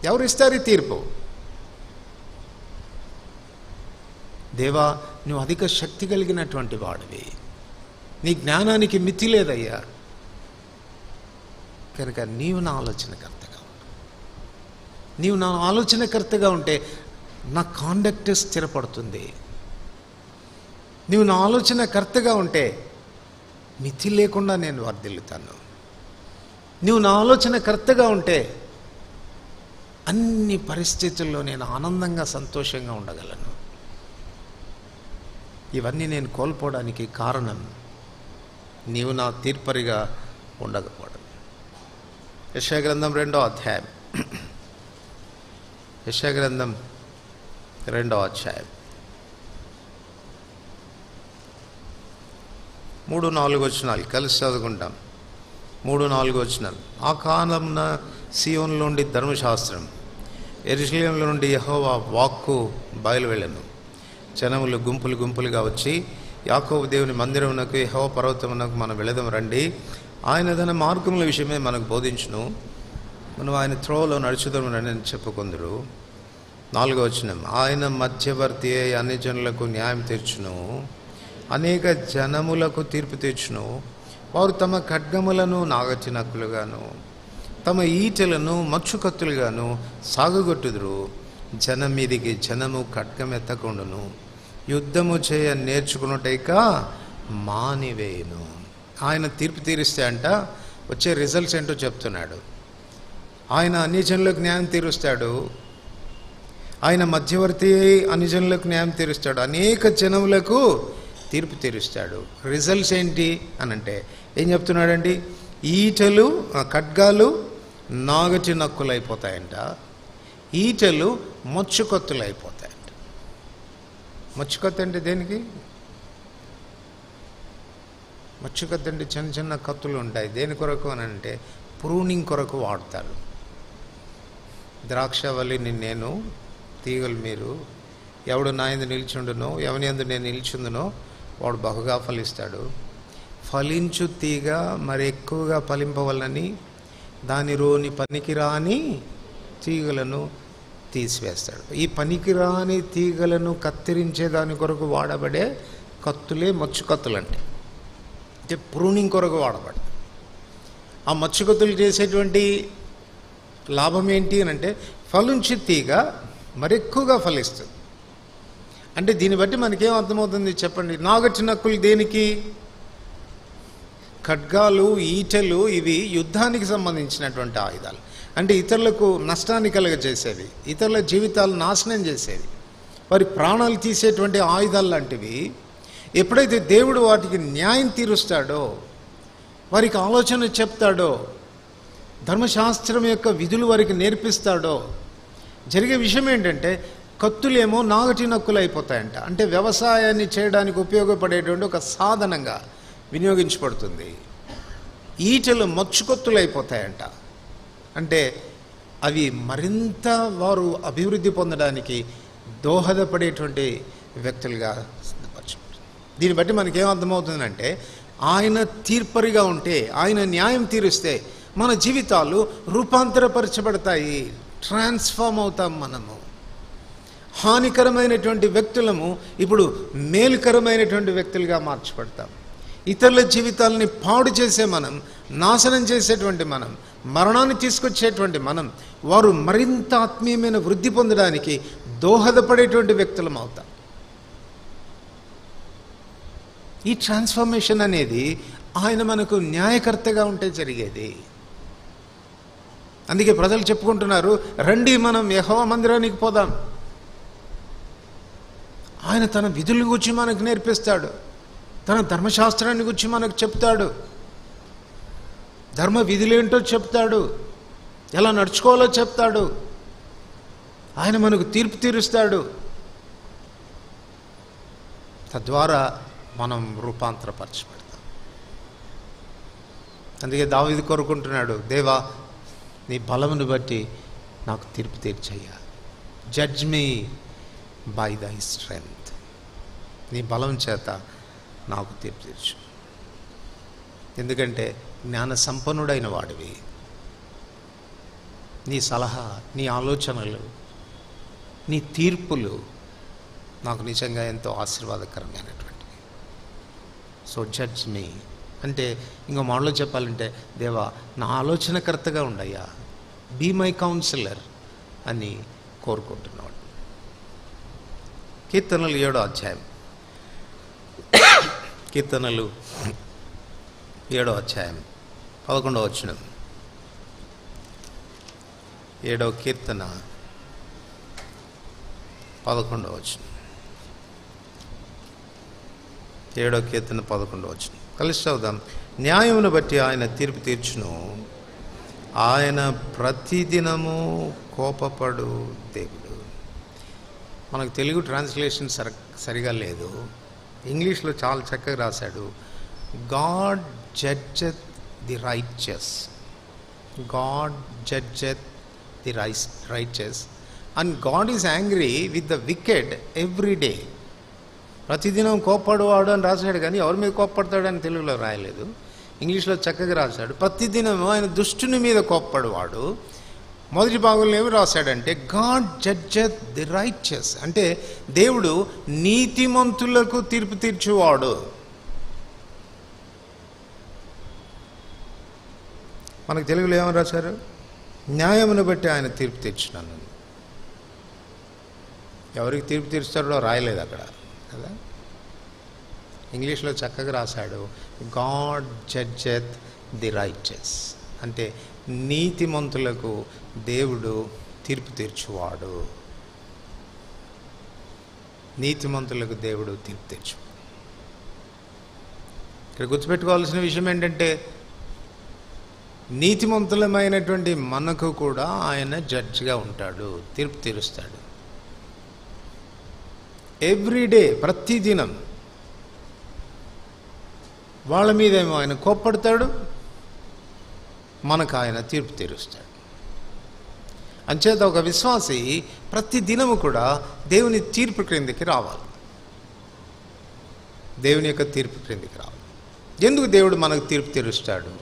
ఎవరు ఇస్తారు ఈ తీర్పు? దేవా, నువ్వు అధిక శక్తి కలిగినటువంటి వాడివి, నీ జ్ఞానానికి మితి లేదయ్యా, కనుక నీవు నా ఆలోచనకర్తగా ఉండు. నీవు నా ఆలోచనకర్తగా ఉంటే నా కాండక్ట్ స్థిరపడుతుంది. నీవు నా ఆలోచనకర్తగా ఉంటే మితి లేకుండా నేను వర్ధిల్లుతాను. నువ్వు నా ఆలోచనకర్తగా ఉంటే అన్ని పరిస్థితుల్లో నేను ఆనందంగా సంతోషంగా ఉండగలను. ఇవన్నీ నేను కోల్పోవడానికి కారణం నీవు నా తీర్పరిగా ఉండకపోవడం. యెషయా గ్రంథం 2వ అధ్యాయం. యెషయా గ్రంథం 2వ అధ్యాయం 3-4 వచనాలు కలిసి చదువుకుంటాం. 3-4 వచనాలు. ఆ కాలమున సీయోనులో నుండి ధర్మశాస్త్రం, యెరూషలేములో నుండి యెహోవా వాక్కు బయలువెళ్ళెను. జనములు గుంపులు గుంపులుగా వచ్చి, యాకోబు దేవుని మందిరమునకు, యెహోవా పర్వతమునకు మనం వెళదాం రండి, ఆయన తన మార్గముల విషయమే మనకు బోధించును, మనం ఆయన త్రోవలో నడుచుదాము రండి అని చెప్పుకుందరు. 4వ వచనం. ఆయన మధ్యవర్తి అయి అన్ని జనులకు న్యాయం తీర్చును, అనేక జనములకు తీర్పు తీర్చును. వారు తమ ఖడ్గములను నాగచినక్కులుగాను తమ ఈటెలను మచ్చుకత్తులుగాను సాగగొట్టుదురు. జనం మీదికి జనము ఖడ్గం ఎత్తకుండును, యుద్ధము చేయ నేర్చుకున్నట్టయిక మానివేయును. ఆయన తీర్పు తీరిస్తే అంట వచ్చే రిజల్ట్స్ ఏంటో చెప్తున్నాడు. ఆయన అన్ని జనులకు న్యాయం తీరుస్తాడు. ఆయన మధ్యవర్తి అన్ని జనులకు న్యాయం తీరుస్తాడు, అనేక జనములకు తీర్పు తీరుస్తాడు. రిజల్ట్స్ ఏంటి అని అంటే ఏం చెప్తున్నాడండి? ఈటలు ఖడ్గాలు నాగటి నక్కులు అయిపోతాయంట, ఈటలు మచ్చుకొత్తులు అయిపోతాయంట. మచ్చుకొత్త అంటే దేనికి? మచ్చుకొత్త అంటే చిన్న చిన్న కత్తులు ఉంటాయి. దేని కొరకు అని అంటే ప్రూనింగ్ కొరకు వాడతారు. ద్రాక్షవల్లిని నేను, తీగలు మీరు, ఎవడు నా యందు నిలిచుండునో, ఎవని యందు నేను నిలిచుందునో వాడు బహుగా ఫలిస్తాడు. ఫలించు తీగ మరి ఎక్కువగా ఫలింపవలనని దానిలోని పనికిరాని తీగలను తీసివేస్తాడు. ఈ పనికిరాని తీగలను కత్తిరించే దాని కొరకు వాడబడే కత్తులే మచ్చుకత్తులు అంటే ప్రూనింగ్ కొరకు వాడబడి. ఆ మచ్చుకత్తులు చేసేటువంటి లాభం ఏంటి అని అంటే ఫలించు తీగ మరి ఎక్కువగా ఫలిస్తుంది. అంటే దీన్ని బట్టి మనకేం అర్థమవుతుంది చెప్పండి? నాగటి నక్కులు దేనికి? ఖడ్గాలు, ఈటెలు ఇవి యుద్ధానికి సంబంధించినటువంటి ఆయుధాలు. అంటే ఇతరులకు నష్టాన్ని కలుగజేసేవి, ఇతరుల జీవితాలు నాశనం చేసేవి, వారి ప్రాణాలు తీసేటువంటి ఆయుధాలు లాంటివి. ఎప్పుడైతే దేవుడు వాటికి న్యాయం తీరుస్తాడో, వారికి ఆలోచన చెప్తాడో, ధర్మశాస్త్రం యొక్క విధులు వారికి నేర్పిస్తాడో, జరిగే విషయం ఏంటంటే కత్తులేమో నాగటి నక్కులు అయిపోతాయంట. అంటే వ్యవసాయాన్ని చేయడానికి ఉపయోగపడేటువంటి ఒక సాధనంగా వినియోగించబడుతుంది. ఈటెలు మచ్చుకొత్తులు అయిపోతాయంట. అంటే అవి మరింత వారు అభివృద్ధి పొందడానికి దోహదపడేటువంటి వ్యక్తులుగా సిద్ధపరచబడుతుంది. దీన్ని బట్టి మనకేం అర్థమవుతుందంటే ఆయన తీర్పరిగా ఉంటే, ఆయన న్యాయం తీరుస్తే మన జీవితాలు రూపాంతరపరచబడతాయి, ట్రాన్స్ఫార్మ్ అవుతాం. మనము హానికరమైనటువంటి వ్యక్తులము ఇప్పుడు మేలుకరమైనటువంటి వ్యక్తులుగా మార్చబడతాం. ఇతరుల జీవితాలని పాడు చేసే మనం, నాశనం చేసేటువంటి మనం, మరణాన్ని తీసుకొచ్చేటువంటి మనం, వారు మరింత ఆత్మీయమైన వృద్ధి పొందడానికి దోహదపడేటువంటి వ్యక్తులం అవుతాం. ఈ ట్రాన్స్ఫర్మేషన్ అనేది ఆయన మనకు న్యాయకర్తగా ఉంటే జరిగేది. అందుకే ప్రజలు చెప్పుకుంటున్నారు, రండి మనం యెహోవా మందిరానికి పోదాం. ఆయన తన విధుల గురించి మనకు నేర్పిస్తాడు, తన ధర్మశాస్త్రాన్ని గురించి మనకు చెప్తాడు, ధర్మ విధులేంటో చెప్తాడు, ఎలా నడుచుకోవాలో చెప్తాడు, ఆయన మనకు తీర్పు తీరుస్తాడు. తద్వారా మనం రూపాంతరపరచబడతాం. అందుకే దావీదు కోరుకుంటున్నాడు, దేవా నీ బలమును బట్టి నాకు తీర్పు తీర్చయ్యా, judge me by thy strength. నీ బలం చేత నాకు తీర్పు తీర్చు. ఎందుకంటే జ్ఞాన సంపన్నుడైన వాడివి, నీ సలహా, నీ ఆలోచనలు, నీ తీర్పులు నాకు నిజంగా ఎంతో ఆశీర్వాదకరమైనటువంటివి. సో జడ్జ్ మీ అంటే ఇంకో మాటలో చెప్పాలంటే, దేవా నా ఆలోచనకర్తగా ఉండయ్యా, బీ మై కౌన్సిలర్ అని కోరుకుంటున్నాడు. కీర్తనలు 7వ అధ్యాయం, కీర్తనలు 7వ అధ్యాయం 11వ వచనం. 7వ కీర్తన 11వ వచనం. 7వ కీర్తన 11వ వచనం కలిసి చదువుదాం. న్యాయమును బట్టి ఆయన తీర్పు తీర్చును, ఆయన ప్రతిదినము కోపపడు దేవుడు. మనకు తెలుగు ట్రాన్స్లేషన్ సరిగా లేదు. ఇంగ్లీష్లో చాలా చక్కగా రాశాడు. God judgeth the righteous, God judgeth the righteous and God is angry with the wicked every day. ప్రతిదినం కోప్పడువాడు అని రాశాడు, కానీ ఎవరి మీద కోప్పడతాడు అని తెలుగులో రాయలేదు. ఇంగ్లీష్లో చక్కగా రాశాడు. ప్రతిదినం ఆయన దుష్టుని మీద కోప్పడువాడు. మొదటి భాగంలో ఏమి రాశాడంటే, గాడ్ జడ్జెత్ ది రైచస్, అంటే దేవుడు నీతిమంతులకు తీర్పు తీర్చువాడు. మనకు తెలుగులో ఏమని రాశారు? న్యాయమును బట్టి ఆయన తీర్పు తీర్చున్నాను. ఎవరికి తీర్పు తీర్చుతాడో రాయలేదు అక్కడ కదా. ఇంగ్లీష్లో చక్కగా రాశాడు, గాడ్ జడ్జెత్ ది రైచస్, అంటే నీతిమంతులకు దేవుడు తీర్పు తీర్చువాడు. నీతిమంతులకు దేవుడు తీర్పు తీర్చువాడు. ఇక్కడ గుర్తుపెట్టుకోవాల్సిన విషయం ఏంటంటే, నీతిమంతులమైనటువంటి మనకు కూడా ఆయన జడ్జిగా ఉంటాడు, తీర్పు తీరుస్తాడు. ఎవ్రీడే, ప్రతిదినం వాళ్ళ మీదేమో ఆయన కోప్పడతాడు, మనకు ఆయన తీర్పు తీరుస్తాడు. అంచేత ఒక విశ్వాసి ప్రతి దినము కూడా దేవుని తీర్పు క్రిందికి రావాలి, దేవుని యొక్క తీర్పు క్రిందికి రావాలి. ఎందుకు దేవుడు మనకు తీర్పు తీరుస్తాడు?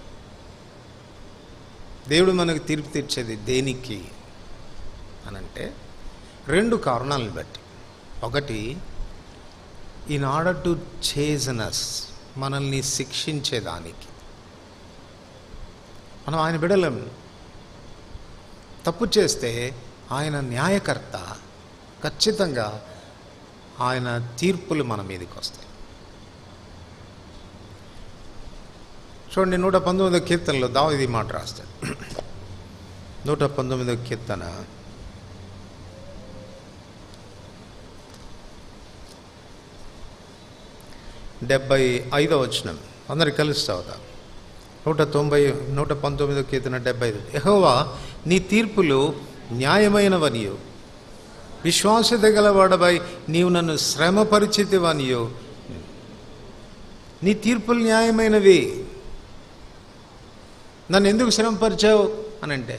దేవుడు మనకు తీర్పు తీర్చేది దేనికి అనంటే 2 కారణాలను బట్టి. ఒకటి, ఇన్ ఆర్డర్ టు చేజన్ us, మనల్ని శిక్షించేదానికి. మనం ఆయన బిడ్డలం, తప్పు చేస్తే ఆయన న్యాయకర్త, ఖచ్చితంగా ఆయన తీర్పులు మన మీదకి వస్తాయి. చూడండి, 119వ కీర్తనలో దావీదు ఈ మాట రాస్తాడు. 119వ కీర్తన 75వ వచనం. అందరు కలిసి చదువుతాం. 119వ కీర్తన 75. యెహోవా నీ తీర్పులు న్యాయమైనవనియు, విశ్వాసత గలవాడవై నీవు నన్ను శ్రమపరిచితివనియు. నీ తీర్పులు న్యాయమైనవి. నన్ను ఎందుకు శ్రమపరిచావు అని అంటే,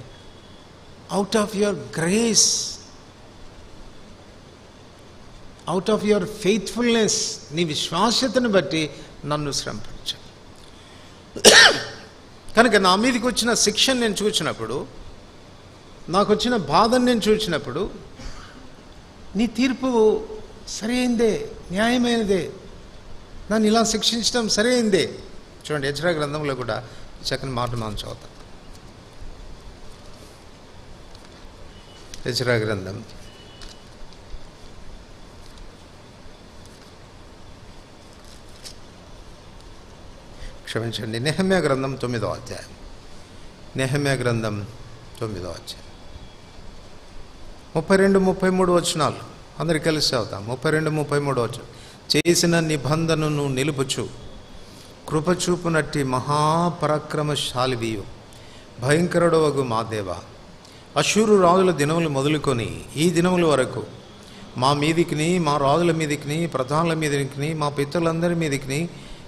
out of your grace, out of your faithfulness, నీ విశ్వాసతను బట్టి నన్ను శ్రమపరిచావు. కనుక నా మీదకి వచ్చిన శిక్షను నేను చూసినప్పుడు, నాకు వచ్చిన బాధను నేను చూసినప్పుడు, నీ తీర్పు సరైందే, న్యాయమైనదే, నన్ను ఇలా శిక్షించడం సరైందే. చూడండి, ఎజ్రా గ్రంథంలో కూడా చక్కని మాట మనం చదువుతాం. ఎజ్రా గ్రంథం 9వ నెహెమ్యా గ్రంథం 9వ అధ్యాయం. నెహెమ్యా గ్రంథం 9వ అధ్యాయం 32-33 వచనాలు అందరు కలిసి చదువుతాం. 32-33 వచనం. చేసిన నిబంధనను నిలుపుచు కృపచూపునట్టి మహాపరాక్రమశాలివియు భయంకరుడవగు మా దేవ, అశూరు రాజుల దినములు మొదలుకొని ఈ దినముల వరకు మా మీదికిని, మా రాజుల మీదికిని, ప్రధానుల మీదికిని, మా పితరులందరి మీదికిని,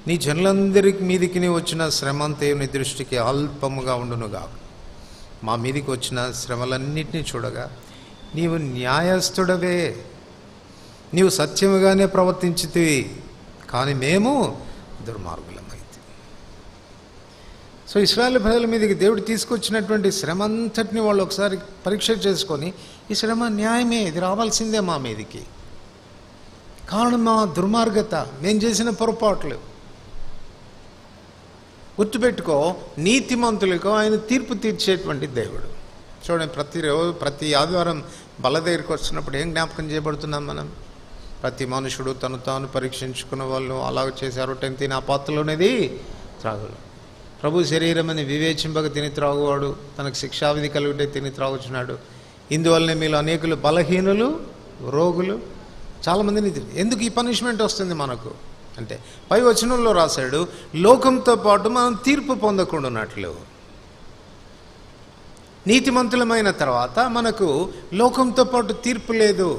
నీ జనులందరి మీదికి వచ్చిన శ్రమంతే నీ దృష్టికి అల్పముగా ఉండునుగా. మా మీదికి వచ్చిన శ్రమలన్నింటినీ చూడగా నీవు న్యాయస్థుడవే, నీవు సత్యముగానే ప్రవర్తించితివి, కానీ మేము దుర్మార్గులమైతే. సో ఇశ్రాయేలు ప్రజల మీదకి దేవుడు తీసుకొచ్చినటువంటి శ్రమ అంతటిని వాళ్ళు ఒకసారి పరీక్ష చేసుకొని, ఈ శ్రమ న్యాయమే, ఇది రావాల్సిందే మా మీదకి, కారణం మా దుర్మార్గత, మేము చేసిన పొరపాట్లు. గుర్తుపెట్టుకో, నీతిమంతులకు ఆయన తీర్పు తీర్చేటువంటి దేవుడు. చూడండి, ప్రతి ఆదివారం బల దగ్గరికి వచ్చినప్పుడు ఏం జ్ఞాపకం చేయబడుతున్నాం మనం? ప్రతి మనుషుడు తను తాను పరీక్షించుకున్న వాళ్ళు అలాగ చేశారు. తిని ఆ పాత్రలోనేది త్రాగుడు. ప్రభు శరీరం అని వివేచింపక తిని త్రాగువాడు, తనకు శిక్షావిధి కలిగితే తిని త్రాగుచున్నాడు. ఇందువల్లనే మీలో అనేకులు బలహీనులు, రోగులు. చాలామందిని ఎందుకు ఈ పనిష్మెంట్ వస్తుంది మనకు అంటే, పై వచనంలో రాశాడు, లోకంతో పాటు మనం తీర్పు పొందకుండా ఉన్నట్లు. నీతిమంతులమైన తర్వాత మనకు లోకంతో పాటు తీర్పు లేదు.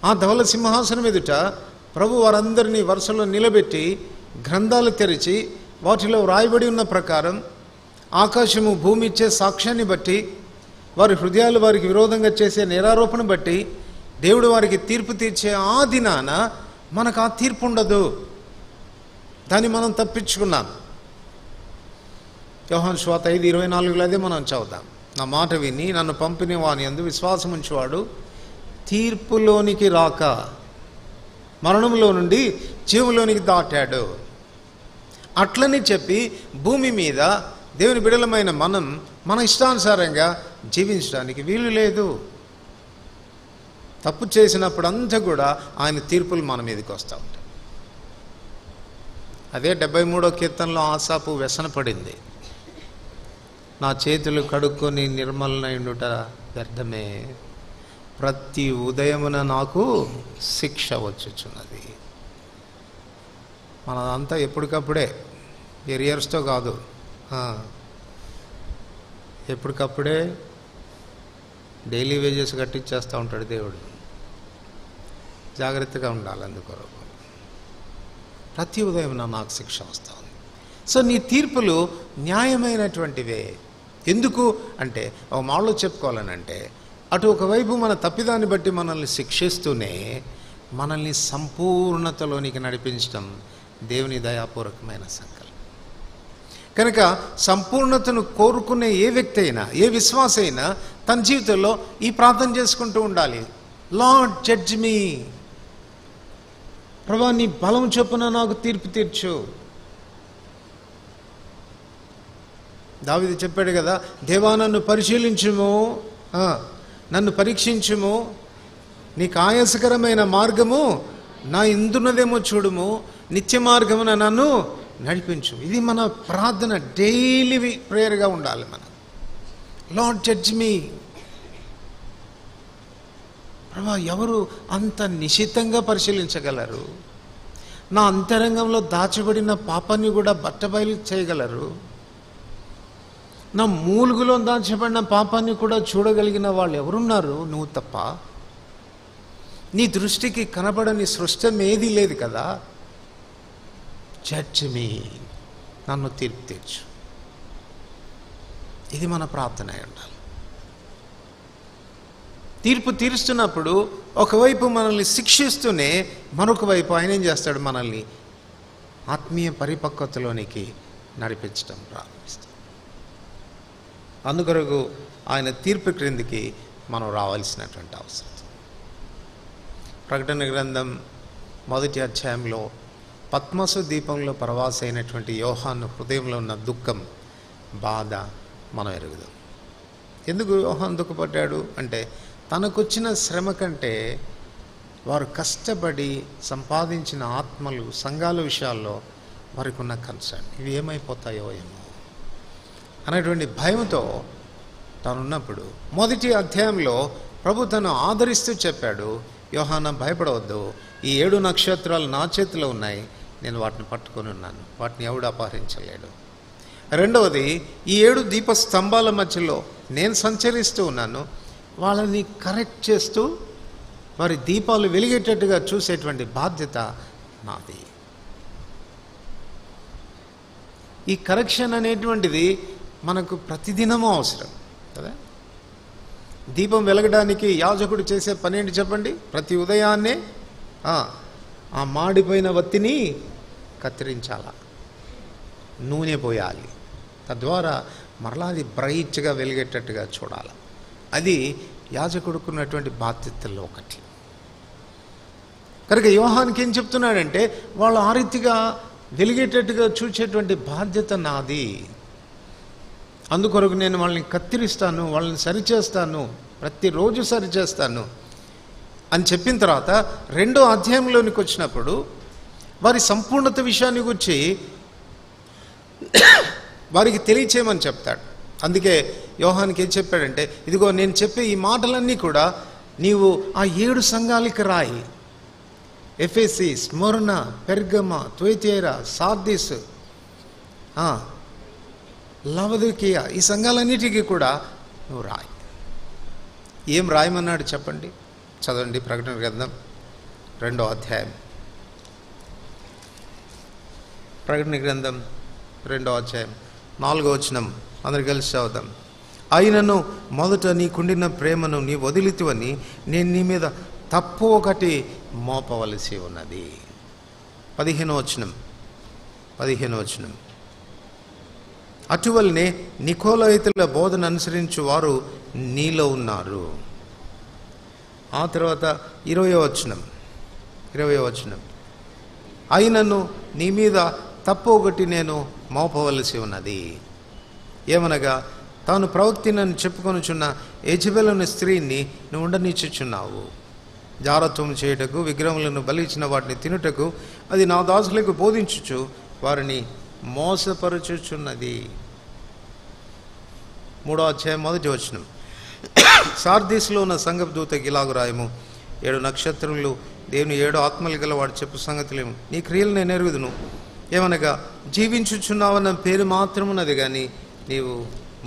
ఆ ధవల సింహాసనం ఎదుట ప్రభు వారందరినీ వరుసలో నిలబెట్టి గ్రంథాలు తెరిచి వాటిలో వ్రాయబడి ఉన్న ప్రకారం ఆకాశము భూమి ఇచ్చే సాక్ష్యాన్ని బట్టి, వారి హృదయాలు వారికి విరోధంగా చేసే నేరారోపణ బట్టి దేవుడు వారికి తీర్పు తీర్చే ఆ దినాన మనకు ఆ తీర్పు ఉండదు. దాన్ని మనం తప్పించుకున్నాం. యోహాను సువార్త 5:24 అదే మనం చదువుతాం. నా మాట విని నన్ను పంపిన వాని యందు విశ్వాసం ఉంచువాడు తీర్పులోనికి రాక మరణంలో నుండి జీవులోనికి దాటాడు. అట్లని చెప్పి భూమి మీద దేవుని బిడలమైన మనం మన ఇష్టానుసారంగా జీవించడానికి వీలు లేదు. తప్పు చేసినప్పుడు అంతా కూడా ఆయన తీర్పులు మన మీదకి వస్తూ ఉంటాయి. అదే 73వ కీర్తనలో ఆసాపు వ్యసనపడింది, నా చేతులు కడుక్కొని నిర్మలనైండుట వ్యర్థమే, ప్రతి ఉదయమున నాకు శిక్ష వచ్చుచున్నది. మనదంతా ఎప్పటికప్పుడే, ఎరియర్స్తో కాదు, ఎప్పటికప్పుడే డైలీ వేజెస్ కట్టించేస్తూ ఉంటాడు దేవుడు. జాగ్రత్తగా ఉండాలి. అందుకొరకు ప్రతి ఉదయం నాకు శిక్ష వస్తూ ఉంది. సో నీ తీర్పులు న్యాయమైనటువంటివే. ఎందుకు అంటే, ఒక మాటలో చెప్పుకోవాలనంటే, అటు ఒకవైపు మన తప్పిదాన్ని బట్టి మనల్ని శిక్షిస్తూనే మనల్ని సంపూర్ణతలోనికి నడిపించడం దేవుని దయాపూర్వకమైన సంకల్పం. కనుక సంపూర్ణతను కోరుకునే ఏ వ్యక్తి అయినా, ఏ విశ్వాస అయినా తన జీవితంలో ఈ ప్రార్థన చేసుకుంటూ ఉండాలి. లార్డ్ జడ్జ్ మీ, ప్రభా నీ బలం చొప్పున నాకు తీర్పు తీర్చు. దావీదు చెప్పాడు కదా, దేవా నన్ను పరిశీలించుము, నన్ను పరీక్షించుము, నీకు ఆయాసకరమైన మార్గము నా ఇందున్నదేమో చూడుము, నిత్య మార్గమున నన్ను నడిపించు. ఇది మన ప్రార్థన, డైలీ ప్రేయర్గా ఉండాలి. మనం లార్డ్ జడ్జ్ మీ. ప్రభా ఎవరు అంత నిశితంగా పరిశీలించగలరు? నా అంతరంగంలో దాచబడిన పాపాన్ని కూడా బట్టబయలు చేయగలరు. నా మూలుగులో దాచబడిన పాపాన్ని కూడా చూడగలిగిన వాళ్ళు ఎవరున్నారు? నువ్వు తప్ప. నీ దృష్టికి కనబడని సృష్టం ఏదీ లేదు కదా. జడ్జ్ మీ, నన్ను తీర్పు తీర్చు. ఇది మన ప్రార్థన అయి ఉండాలి. తీర్పు తీరుస్తున్నప్పుడు ఒకవైపు మనల్ని శిక్షిస్తూనే మరొక వైపు ఆయన ఏం చేస్తాడు? మనల్ని ఆత్మీయ పరిపక్వతలోనికి నడిపించడం ప్రారంభిస్తాడు. అందుకొరకు ఆయన తీర్పు క్రిందికి మనం రావాల్సినటువంటి అవసరం. ప్రకటన గ్రంథం 1వ అధ్యాయంలో పద్మసు దీపంలో ప్రవాసి అయినటువంటి యోహాను హృదయంలో ఉన్న దుఃఖం, బాధ మనం ఎరుగుదాం. ఎందుకు యోహాను దుఃఖపడ్డాడు అంటే, తనకొచ్చిన శ్రమ కంటే వారు కష్టపడి సంపాదించిన ఆత్మలు, సంఘాల విషయాల్లో వారికి ఉన్న కన్సర్న్, ఇవి ఏమైపోతాయో ఏమో అనేటువంటి భయంతో తానున్నప్పుడు 1వ అధ్యాయంలో ప్రభు తను ఆదరిస్తూ చెప్పాడు, యోహానా భయపడవద్దు, ఈ 7 నక్షత్రాలు నా చేతిలో ఉన్నాయి, నేను వాటిని పట్టుకొని ఉన్నాను, వాటిని ఎవడు అపహరించలేడు. రెండవది, ఈ 7 దీపస్తంభాల మధ్యలో నేను సంచరిస్తూ ఉన్నాను, వాళ్ళని కరెక్ట్ చేస్తూ వారి దీపాలు వెలిగేటట్టుగా చూసేటువంటి బాధ్యత నాది. ఈ కరెక్షన్ అనేటువంటిది మనకు ప్రతిదినము అవసరం కదా. దీపం వెలగడానికి యాజకుడు చేసే పని ఏంటి చెప్పండి? ప్రతి ఉదయాన్నే ఆ మాడిపోయిన వత్తిని కత్తిరించాల, నూనె పోయాలి, తద్వారా మరలా అది బ్రైట్గా వెలిగేటట్టుగా చూడాలి. అది యాజకుడుకున్నటువంటి బాధ్యతల్లో ఒకటి. కనుక యోహానికి ఏం చెప్తున్నాడంటే, వాళ్ళు ఆ రీతిగా వెలిగేటట్టుగా చూసేటువంటి బాధ్యత నాది. అందుకొరకు నేను వాళ్ళని కత్తిరిస్తాను, వాళ్ళని సరిచేస్తాను, ప్రతిరోజు సరిచేస్తాను అని చెప్పిన తర్వాత 2వ అధ్యాయంలోనికి వచ్చినప్పుడు వారి సంపూర్ణత విషయాన్ని గురించి వారికి తెలియచేయమని చెప్తాడు. అందుకే యోహానికి ఏం చెప్పాడంటే, ఇదిగో నేను చెప్పే ఈ మాటలన్నీ కూడా నీవు ఆ 7 సంఘాలకి రాయి. ఎఫెసీ, స్మరణ, పెర్గమ, త్వైతైరా, సార్దీస్, లవదీకియా, ఈ సంఘాలన్నిటికీ కూడా నువ్వు రాయి. ఏం రాయమన్నాడు చెప్పండి, చదవండి. ప్రకటన గ్రంథం 2వ అధ్యాయం. ప్రకటన గ్రంథం 2వ అధ్యాయం 4వ వచనం అందరు కలిసి చదువుతాం. అయినను మొదట నీకుండిన ప్రేమను నీ వదిలితివని నేను నీ మీద తప్పు ఒకటి మోపవలసి ఉన్నది. 15వ వచనం. అటువలనే నికోలాయితుల బోధన అనుసరించు వారు నీలో ఉన్నారు. ఆ తర్వాత 20వ వచనం. అయినను నీ మీద తప్పు ఒకటి నేను మోపవలసి ఉన్నది. ఏమనగా తాను ప్రవక్తినని చెప్పుకొనుచున్న యెజబెలు స్త్రీని నువ్వు ఉండనిచ్చుచున్నావు. జారత్వం చేయుటకు, విగ్రహములను బలిచ్చిన వాటిని తినుటకు అది నా దాసులకు బోధించుచు వారిని మోసపరచుచున్నది. 3వ అధ్యాయం 1వ వచనం. సార్దీస్లో ఉన్న సంఘపు దూతకి ఇలాగు రాయము, 7 నక్షత్రములు దేవుని 7 ఆత్మలు గల వాడు చెప్పు సంగతులేము. నీ క్రియలు నేను ఎరుగుదును. ఏమనగా జీవించుచున్నావన్న పేరు మాత్రమున్నది కానీ నీవు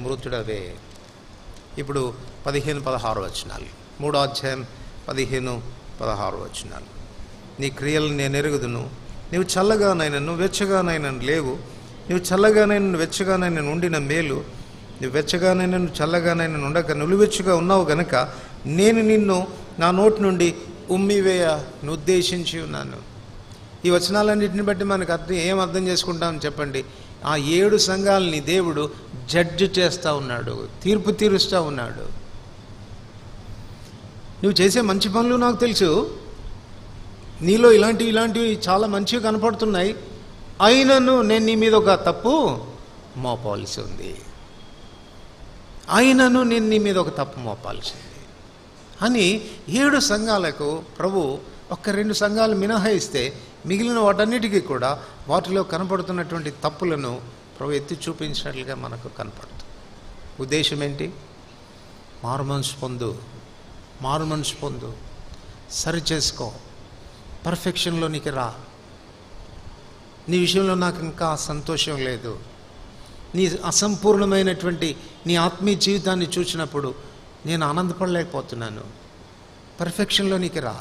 మృతుడవే. ఇప్పుడు 15-16 వచనాలు. 3వ అధ్యాయం 15-16 వచనాలు. నీ క్రియలు నేను ఎరుగుదును. నీవు చల్లగానైనను వెచ్చగానైనను లేవు. నీవు చల్లగానైనా వెచ్చగానైనా ఉండిన మేలు. నువ్వు వెచ్చగానైనా చల్లగానైనా ఉండక నులివెచ్చుగా ఉన్నావు గనక నేను నిన్ను నా నోటి నుండి ఉమ్మివేయను ఉద్దేశించి ఉన్నాను. ఈ వచనాలన్నింటిని బట్టి మనకు ఏం అర్థం చేసుకుంటామని చెప్పండి. ఆ 7 సంఘాలని దేవుడు జడ్జి చేస్తూ ఉన్నాడు, తీర్పు తీరుస్తూ ఉన్నాడు. నువ్వు చేసే మంచి పనులు నాకు తెలుసు, నీలో ఇలాంటివి చాలా మంచివి కనపడుతున్నాయి, అయినను నేను నీ మీద ఒక తప్పు మోపాల్సి ఉంది. అని 7 సంఘాలకు ప్రభు ఒక్క 2 సంఘాలు మినహాయిస్తే మిగిలిన వాటన్నిటికీ కూడా వాటిలో కనపడుతున్నటువంటి తప్పులను ప్రభు ఎత్తి చూపించినట్లుగా మనకు కనపడుతుంది. ఉద్దేశం ఏంటి? మారు మనసు పొందు, సరి చేసుకో, పర్ఫెక్షన్లోనికి రా. నీ విషయంలో నాకు ఇంకా సంతోషం లేదు. నీ అసంపూర్ణమైనటువంటి నీ ఆత్మీయ జీవితాన్ని చూసినప్పుడు నేను ఆనందపడలేకపోతున్నాను. పర్ఫెక్షన్లోనికి రా,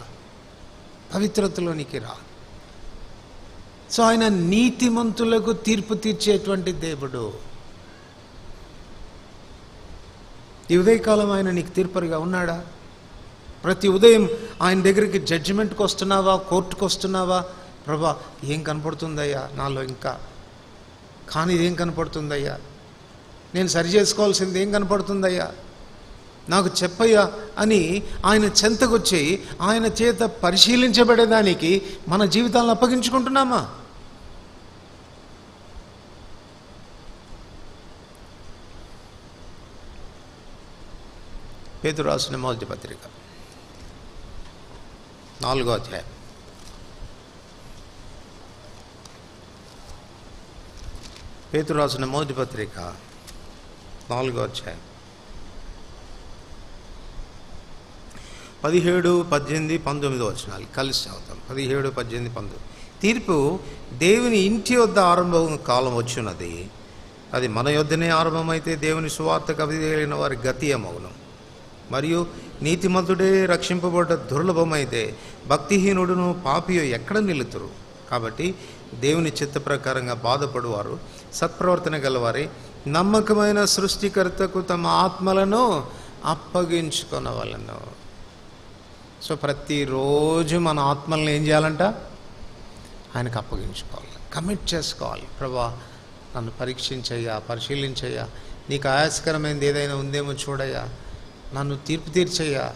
పవిత్రతలోనికి రా. సో ఆయన నీతిమంతులకు తీర్పు తీర్చేటువంటి దేవుడు. ఈ ఉదయకాలం ఆయన నీకు తీర్పరిగా ఉన్నాడా? ప్రతి ఉదయం ఆయన దగ్గరికి జడ్జిమెంట్కి వస్తున్నావా, కోర్టుకు వస్తున్నావా? ప్రభా ఏం కనపడుతుందయ్యా నాలో, ఇంకా కానీ ఏం కనపడుతుందయ్యా, నేను సరి చేసుకోవాల్సింది ఏం కనపడుతుందయ్యా, నాకు చెప్పయ్యా అని ఆయన చెంతకొచ్చి ఆయన చేత పరిశీలించబడేదానికి మన జీవితాలను అప్పగించుకుంటున్నామా? పేతురు రాసిన మొదటి పత్రిక 4వ అధ్యాయం. పేతురు రాసిన మొదటి పత్రిక 4వ అధ్యాయం 17, 18, 19 వచనాలు కలిసి చదువుతాం. 17, 18, 19. తీర్పు దేవుని ఇంటి వద్ద ఆరంభం కాలం వచ్చున్నది. అది మన యొద్దనే ఆరంభమైతే దేవుని సువార్తకు అవిధేయులైన వారి గతి అమగును. మరియు నీతిమంతుడే రక్షింపబడ్డ దుర్లభమైతే భక్తిహీనుడును పాపియో ఎక్కడ నిలుతురు? కాబట్టి దేవుని చిత్త ప్రకారంగా బాధపడువారు సత్ప్రవర్తన గలవారే నమ్మకమైన సృష్టికర్తకు తమ ఆత్మలను అప్పగించుకొనవలెను. సో ప్రతిరోజు మన ఆత్మలను ఏం చేయాలంట? ఆయనకు అప్పగించుకోవాలి, కమిట్ చేసుకోవాలి. ప్రభా నన్ను పరీక్షించయ్యా, పరిశీలించయ్యా, నీకు ఆయాసకరమైనది ఏదైనా ఉందేమో చూడయ్యా, నన్ను తీర్పు తీర్చయ్యా,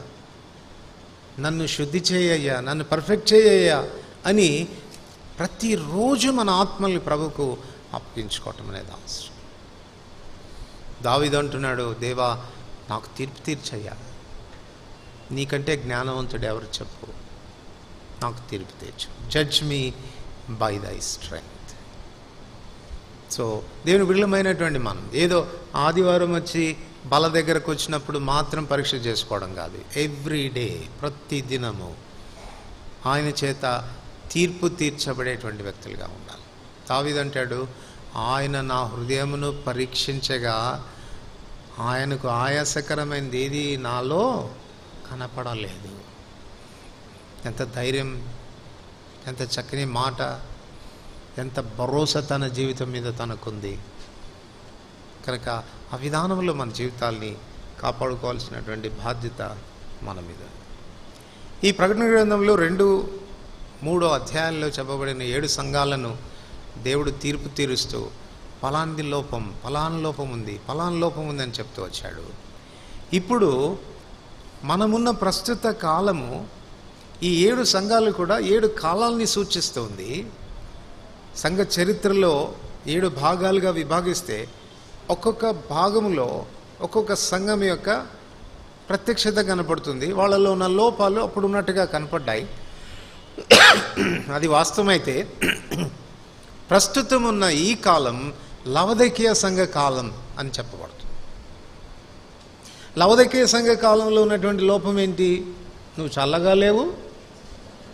నన్ను శుద్ధి చేయయ్యా, నన్ను పర్ఫెక్ట్ చేయయ్యా అని ప్రతిరోజు మన ఆత్మల్ని ప్రభుకు అప్పగించుకోవటం అనేది అవసరం. దావీదు అంటున్నాడు, దేవా నాకు తీర్పు తీర్చయ్యా, నీకంటే జ్ఞానవంతుడు ఎవరు చెప్పు, నాకు తీర్పు తీర్చు, judge me by thy strength. So దేవుని బిడ్డలమైనటువంటి మనం ఏదో ఆదివారం వచ్చి బల దగ్గరకు వచ్చినప్పుడు మాత్రం పరీక్ష చేసుకోవడం కాదు, ఎవ్రీడే, ప్రతి దినము ఆయన చేత తీర్పు తీర్చబడేటువంటి వ్యక్తులుగా ఉండాలి. దావీదు అంటాడు, ఆయన నా హృదయమును పరీక్షించగా ఆయనకు ఆయాసకరమైనది ఏది నాలో కనపడలేదు. ఎంత ధైర్యం, ఎంత చక్కని మాట, ఎంత భరోసా తన జీవితం మీద తనకుంది. కనుక ఆ విధానంలో మన జీవితాల్ని కాపాడుకోవాల్సినటువంటి బాధ్యత మన మీద. ఈ ప్రకటన గ్రంథంలో 2-3 అధ్యాయాల్లో చెప్పబడిన 7 సంఘాలను దేవుడు తీర్పు తీరుస్తూ ఫలాని లోపం, ఫలానా లోపం ఉంది, ఫలానా లోపం ఉంది అని చెప్తూ వచ్చాడు. ఇప్పుడు మనమున్న ప్రస్తుత కాలము ఈ 7 సంఘాలు కూడా 7 కాలాలని సూచిస్తుంది. సంఘ చరిత్రలో 7 భాగాలుగా విభాగిస్తే ఒక్కొక్క భాగంలో ఒక్కొక్క సంఘం యొక్క ప్రత్యక్షత కనపడుతుంది. వాళ్ళలో ఉన్న లోపాలు అప్పుడు ఉన్నట్టుగా కనపడ్డాయి. అది వాస్తవమైతే ప్రస్తుతం ఉన్న ఈ కాలం లవొదికీయ సంఘ కాలం అని చెప్పబడుతుంది. లవొదికీయ సంఘ కాలంలో ఉన్నటువంటి లోపం ఏంటి? నువ్వు చల్లగా లేవు,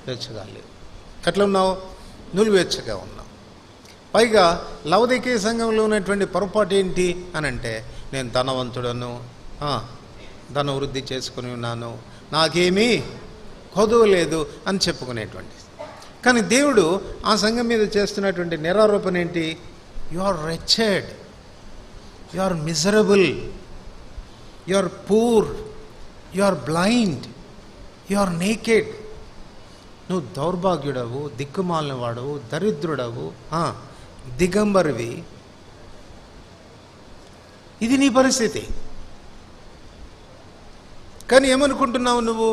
వెచ్చగా లేవు. ఎట్లా ఉన్నావు? నువ్వు వెచ్చగా ఉన్నావు. పైగా లవొదికీయ సంఘంలో ఉన్నటువంటి పొరపాటు ఏంటి అని అంటే, నేను ధనవంతుడను, ధనవృద్ధి చేసుకుని ఉన్నాను, నాకేమీ కొదువ లేదు అని చెప్పుకునేటువంటి. కానీ దేవుడు ఆ సంఘం మీద చేస్తున్నటువంటి నిరారోపణ ఏంటి? You are wretched, you are miserable, you are poor, you are blind, you are naked. నువ్వు దౌర్భాగ్యుడవు, దిక్కుమాలిన వాడవు, దరిద్రుడవు, దిగంబరివి. ఇది నీ పరిస్థితి. కానీ ఏమనుకుంటున్నావు నువ్వు?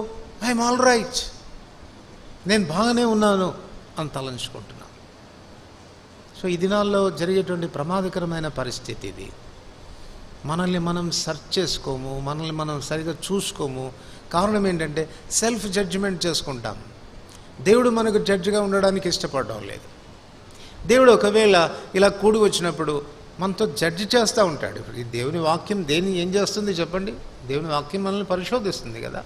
ఐఎమ్ ఆల్ రైట్, నేను బాగానే ఉన్నాను అని తలంచుకుంటున్నాను. సో ఈ దినాల్లో జరిగేటువంటి ప్రమాదకరమైన పరిస్థితి ఇది. మనల్ని మనం సెర్చ్ చేసుకోము, మనల్ని మనం సరిగా చూసుకోము. కారణం ఏంటంటే సెల్ఫ్ జడ్జిమెంట్ చేసుకుంటాం. దేవుడు మనకు జడ్జిగా ఉండడానికి ఇష్టపడడం లేదు. దేవుడు ఒకవేళ ఇలా కూడి వచ్చినప్పుడు మనతో జడ్జి చేస్తూ ఉంటాడు. ఈ దేవుని వాక్యం దేన్ని ఏం చేస్తుంది చెప్పండి? దేవుని వాక్యం మనల్ని పరిశోధిస్తుంది కదా.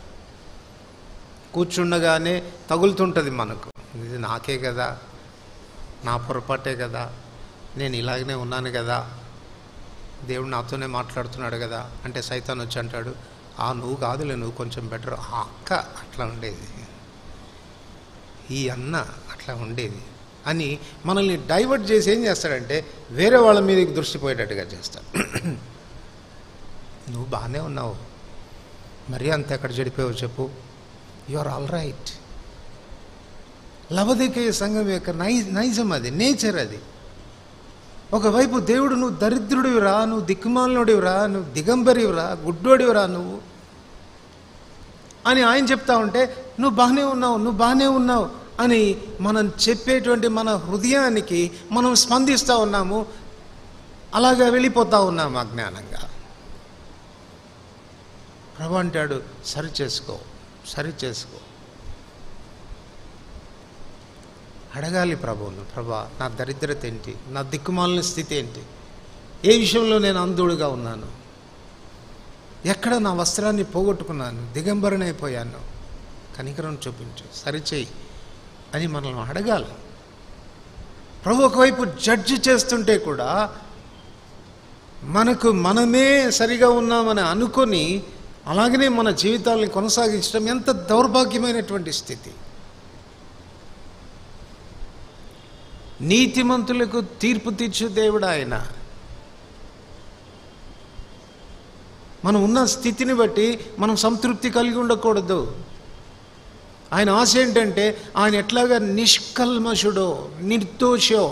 కూర్చుండగానే తగులుతుంటుంది మనకు, ఇది నాకే కదా, నా పొరపాటే కదా, నేను ఇలాగనే ఉన్నాను కదా, దేవుడు నాతోనే మాట్లాడుతున్నాడు కదా అంటే సైతాన్ వచ్చి అంటాడు, నువ్వు కాదులే, నువ్వు కొంచెం బెటర్, ఆ అక్క అట్లా ఉండేది, ఈ అన్న అట్లా ఉండేది అని మనల్ని డైవర్ట్ చేసి ఏం చేస్తాడంటే వేరే వాళ్ళ మీదకి దృష్టి పోయేటట్టుగా చేస్తాడు. నువ్వు బాగానే ఉన్నావు, మరీ అంత ఎక్కడ చెడిపోయావు చెప్పు, యు ఆర్ ఆల్ రైట్. లవొదికీయ సంఘం యొక్క నైజం అది, నేచర్ అది. ఒకవైపు దేవుడు నువ్వు దరిద్రుడివిరా, నువ్వు దిక్కుమాలినోడివిరా, నువ్వు దిగంబరివిరా, గుడ్డోడివిరా నువ్వు అని ఆయన చెప్తా ఉంటే నువ్వు బాగానే ఉన్నావు, నువ్వు బాగానే ఉన్నావు అని మనం చెప్పేటువంటి మన హృదయానికి మనం స్పందిస్తూ ఉన్నాము. అలాగా వెళ్ళిపోతూ ఉన్నాము అజ్ఞానంగా. ప్రభు అంటాడు, సరి చేసుకో, సరి చేసుకో. అడగాలి ప్రభువును, ప్రభా నా దరిద్రత ఏంటి, నా దిక్కుమాలిన స్థితి ఏంటి, ఏ విషయంలో నేను అంధుడుగా ఉన్నాను, ఎక్కడ నా వస్త్రాన్ని పోగొట్టుకున్నాను, దిగంబరనైపోయాను, కనికరం చూపించు, సరిచేయి అని మనల్ని అడగాలి. ప్రభు ఒకవైపు జడ్జి చేస్తుంటే కూడా మనకు మనమే సరిగా ఉన్నామని అనుకొని అలాగనే మన జీవితాలను కొనసాగించడం ఎంత దౌర్భాగ్యమైనటువంటి స్థితి. నీతిమంతులకు తీర్పు తీర్చు దేవుడు ఆయన. మనం ఉన్న స్థితిని బట్టి మనం సంతృప్తి కలిగి ఉండకూడదు. ఆయన ఆశ ఏంటంటే ఆయన ఎట్లాగా నిష్కల్మషుడో, నిర్దోషో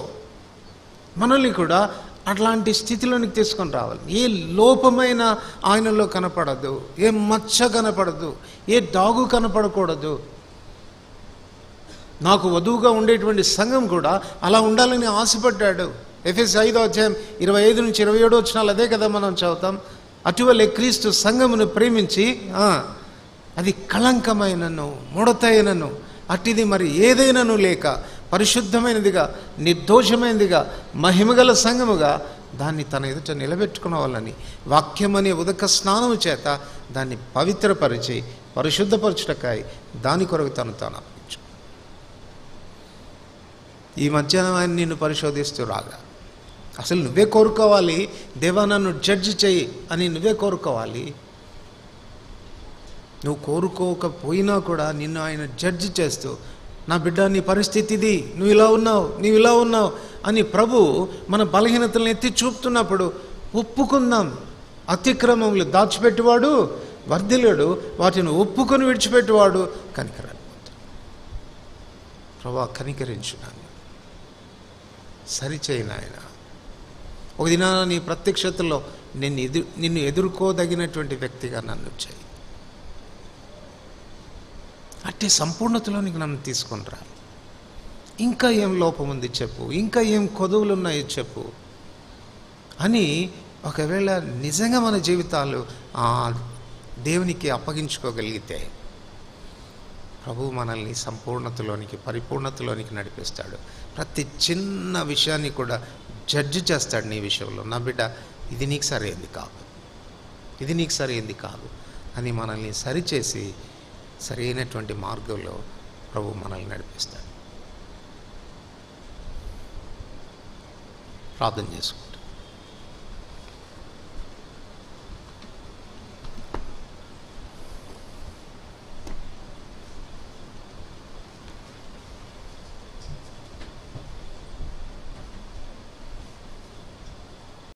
మనల్ని కూడా అట్లాంటి స్థితిలోనికి తీసుకొని రావాలి. ఏ లోపమైన ఆయనలో కనపడదు, ఏ మచ్చ కనపడదు, ఏ డాగు కనపడకూడదు. నాకు వధువుగా ఉండేటువంటి సంఘం కూడా అలా ఉండాలని ఆశపడ్డాడు. ఎఫెసీ 5:25-27 అదే కదా మనం చదువుతాం. అటువలే క్రీస్తు సంఘమును ప్రేమించి అది కళంకమైనను ముడతైనను అట్టిది మరి ఏదైనాను లేక పరిశుద్ధమైనదిగా నిర్దోషమైనదిగా మహిమగల సంఘముగా దాన్ని తన ఎదుట నిలబెట్టుకునేవాళ్ళని వాక్యమనే ఉదక స్నానము చేత దాన్ని పవిత్రపరిచి పరిశుద్ధపరచుటకాయ దాని కొరకు తాను అప్పగించు. ఈ మధ్యాహ్నం ఆయన నిన్ను పరిశోధిస్తూ రాగా అసలు నువ్వే కోరుకోవాలి, దేవా నన్ను జడ్జి చెయ్యి అని నువ్వే కోరుకోవాలి. నువ్వు కోరుకోకపోయినా కూడా నిన్ను ఆయన జడ్జి చేస్తూ, నా బిడ్డ నీ పరిస్థితి ఇది, నువ్వు ఇలా ఉన్నావు అని ప్రభు మన బలహీనతలను ఎత్తి చూపుతున్నప్పుడు ఒప్పుకుందాం. అతిక్రమములు దాచిపెట్టేవాడు వర్ధిల్లుడు, వాటిని ఒప్పుకొని విడిచిపెట్టేవాడు కనికరాన్ని పొందుతాడు. ప్రభు కనికరించు నన్ను, సరిచేయి నాయన. ఒక దినాన నీ ప్రత్యక్షతలో నిన్ను ఎదుర్కోదగినటువంటి వ్యక్తిగా నన్ను చేయి. అట్టే సంపూర్ణతలోనికి నన్ను తీసుకొని రా. ఇంకా ఏం లోపం ఉంది చెప్పు, ఇంకా ఏం కొదువులు ఉన్నాయో చెప్పు అని ఒకవేళ నిజంగా మన జీవితాలు దేవునికి అప్పగించుకోగలిగితే ప్రభువు మనల్ని సంపూర్ణతలోనికి పరిపూర్ణతలోనికి నడిపిస్తాడు. ప్రతి చిన్న విషయాన్ని కూడా జడ్జి చేస్తాడు నీ విషయంలో. నా బిడ్డ ఇది నీకు సరైంది కాదు అని మనల్ని సరిచేసి సరైనటువంటి మార్గంలో ప్రభు మనల్ని నడిపిస్తాడు. ప్రార్థన చేసుకో.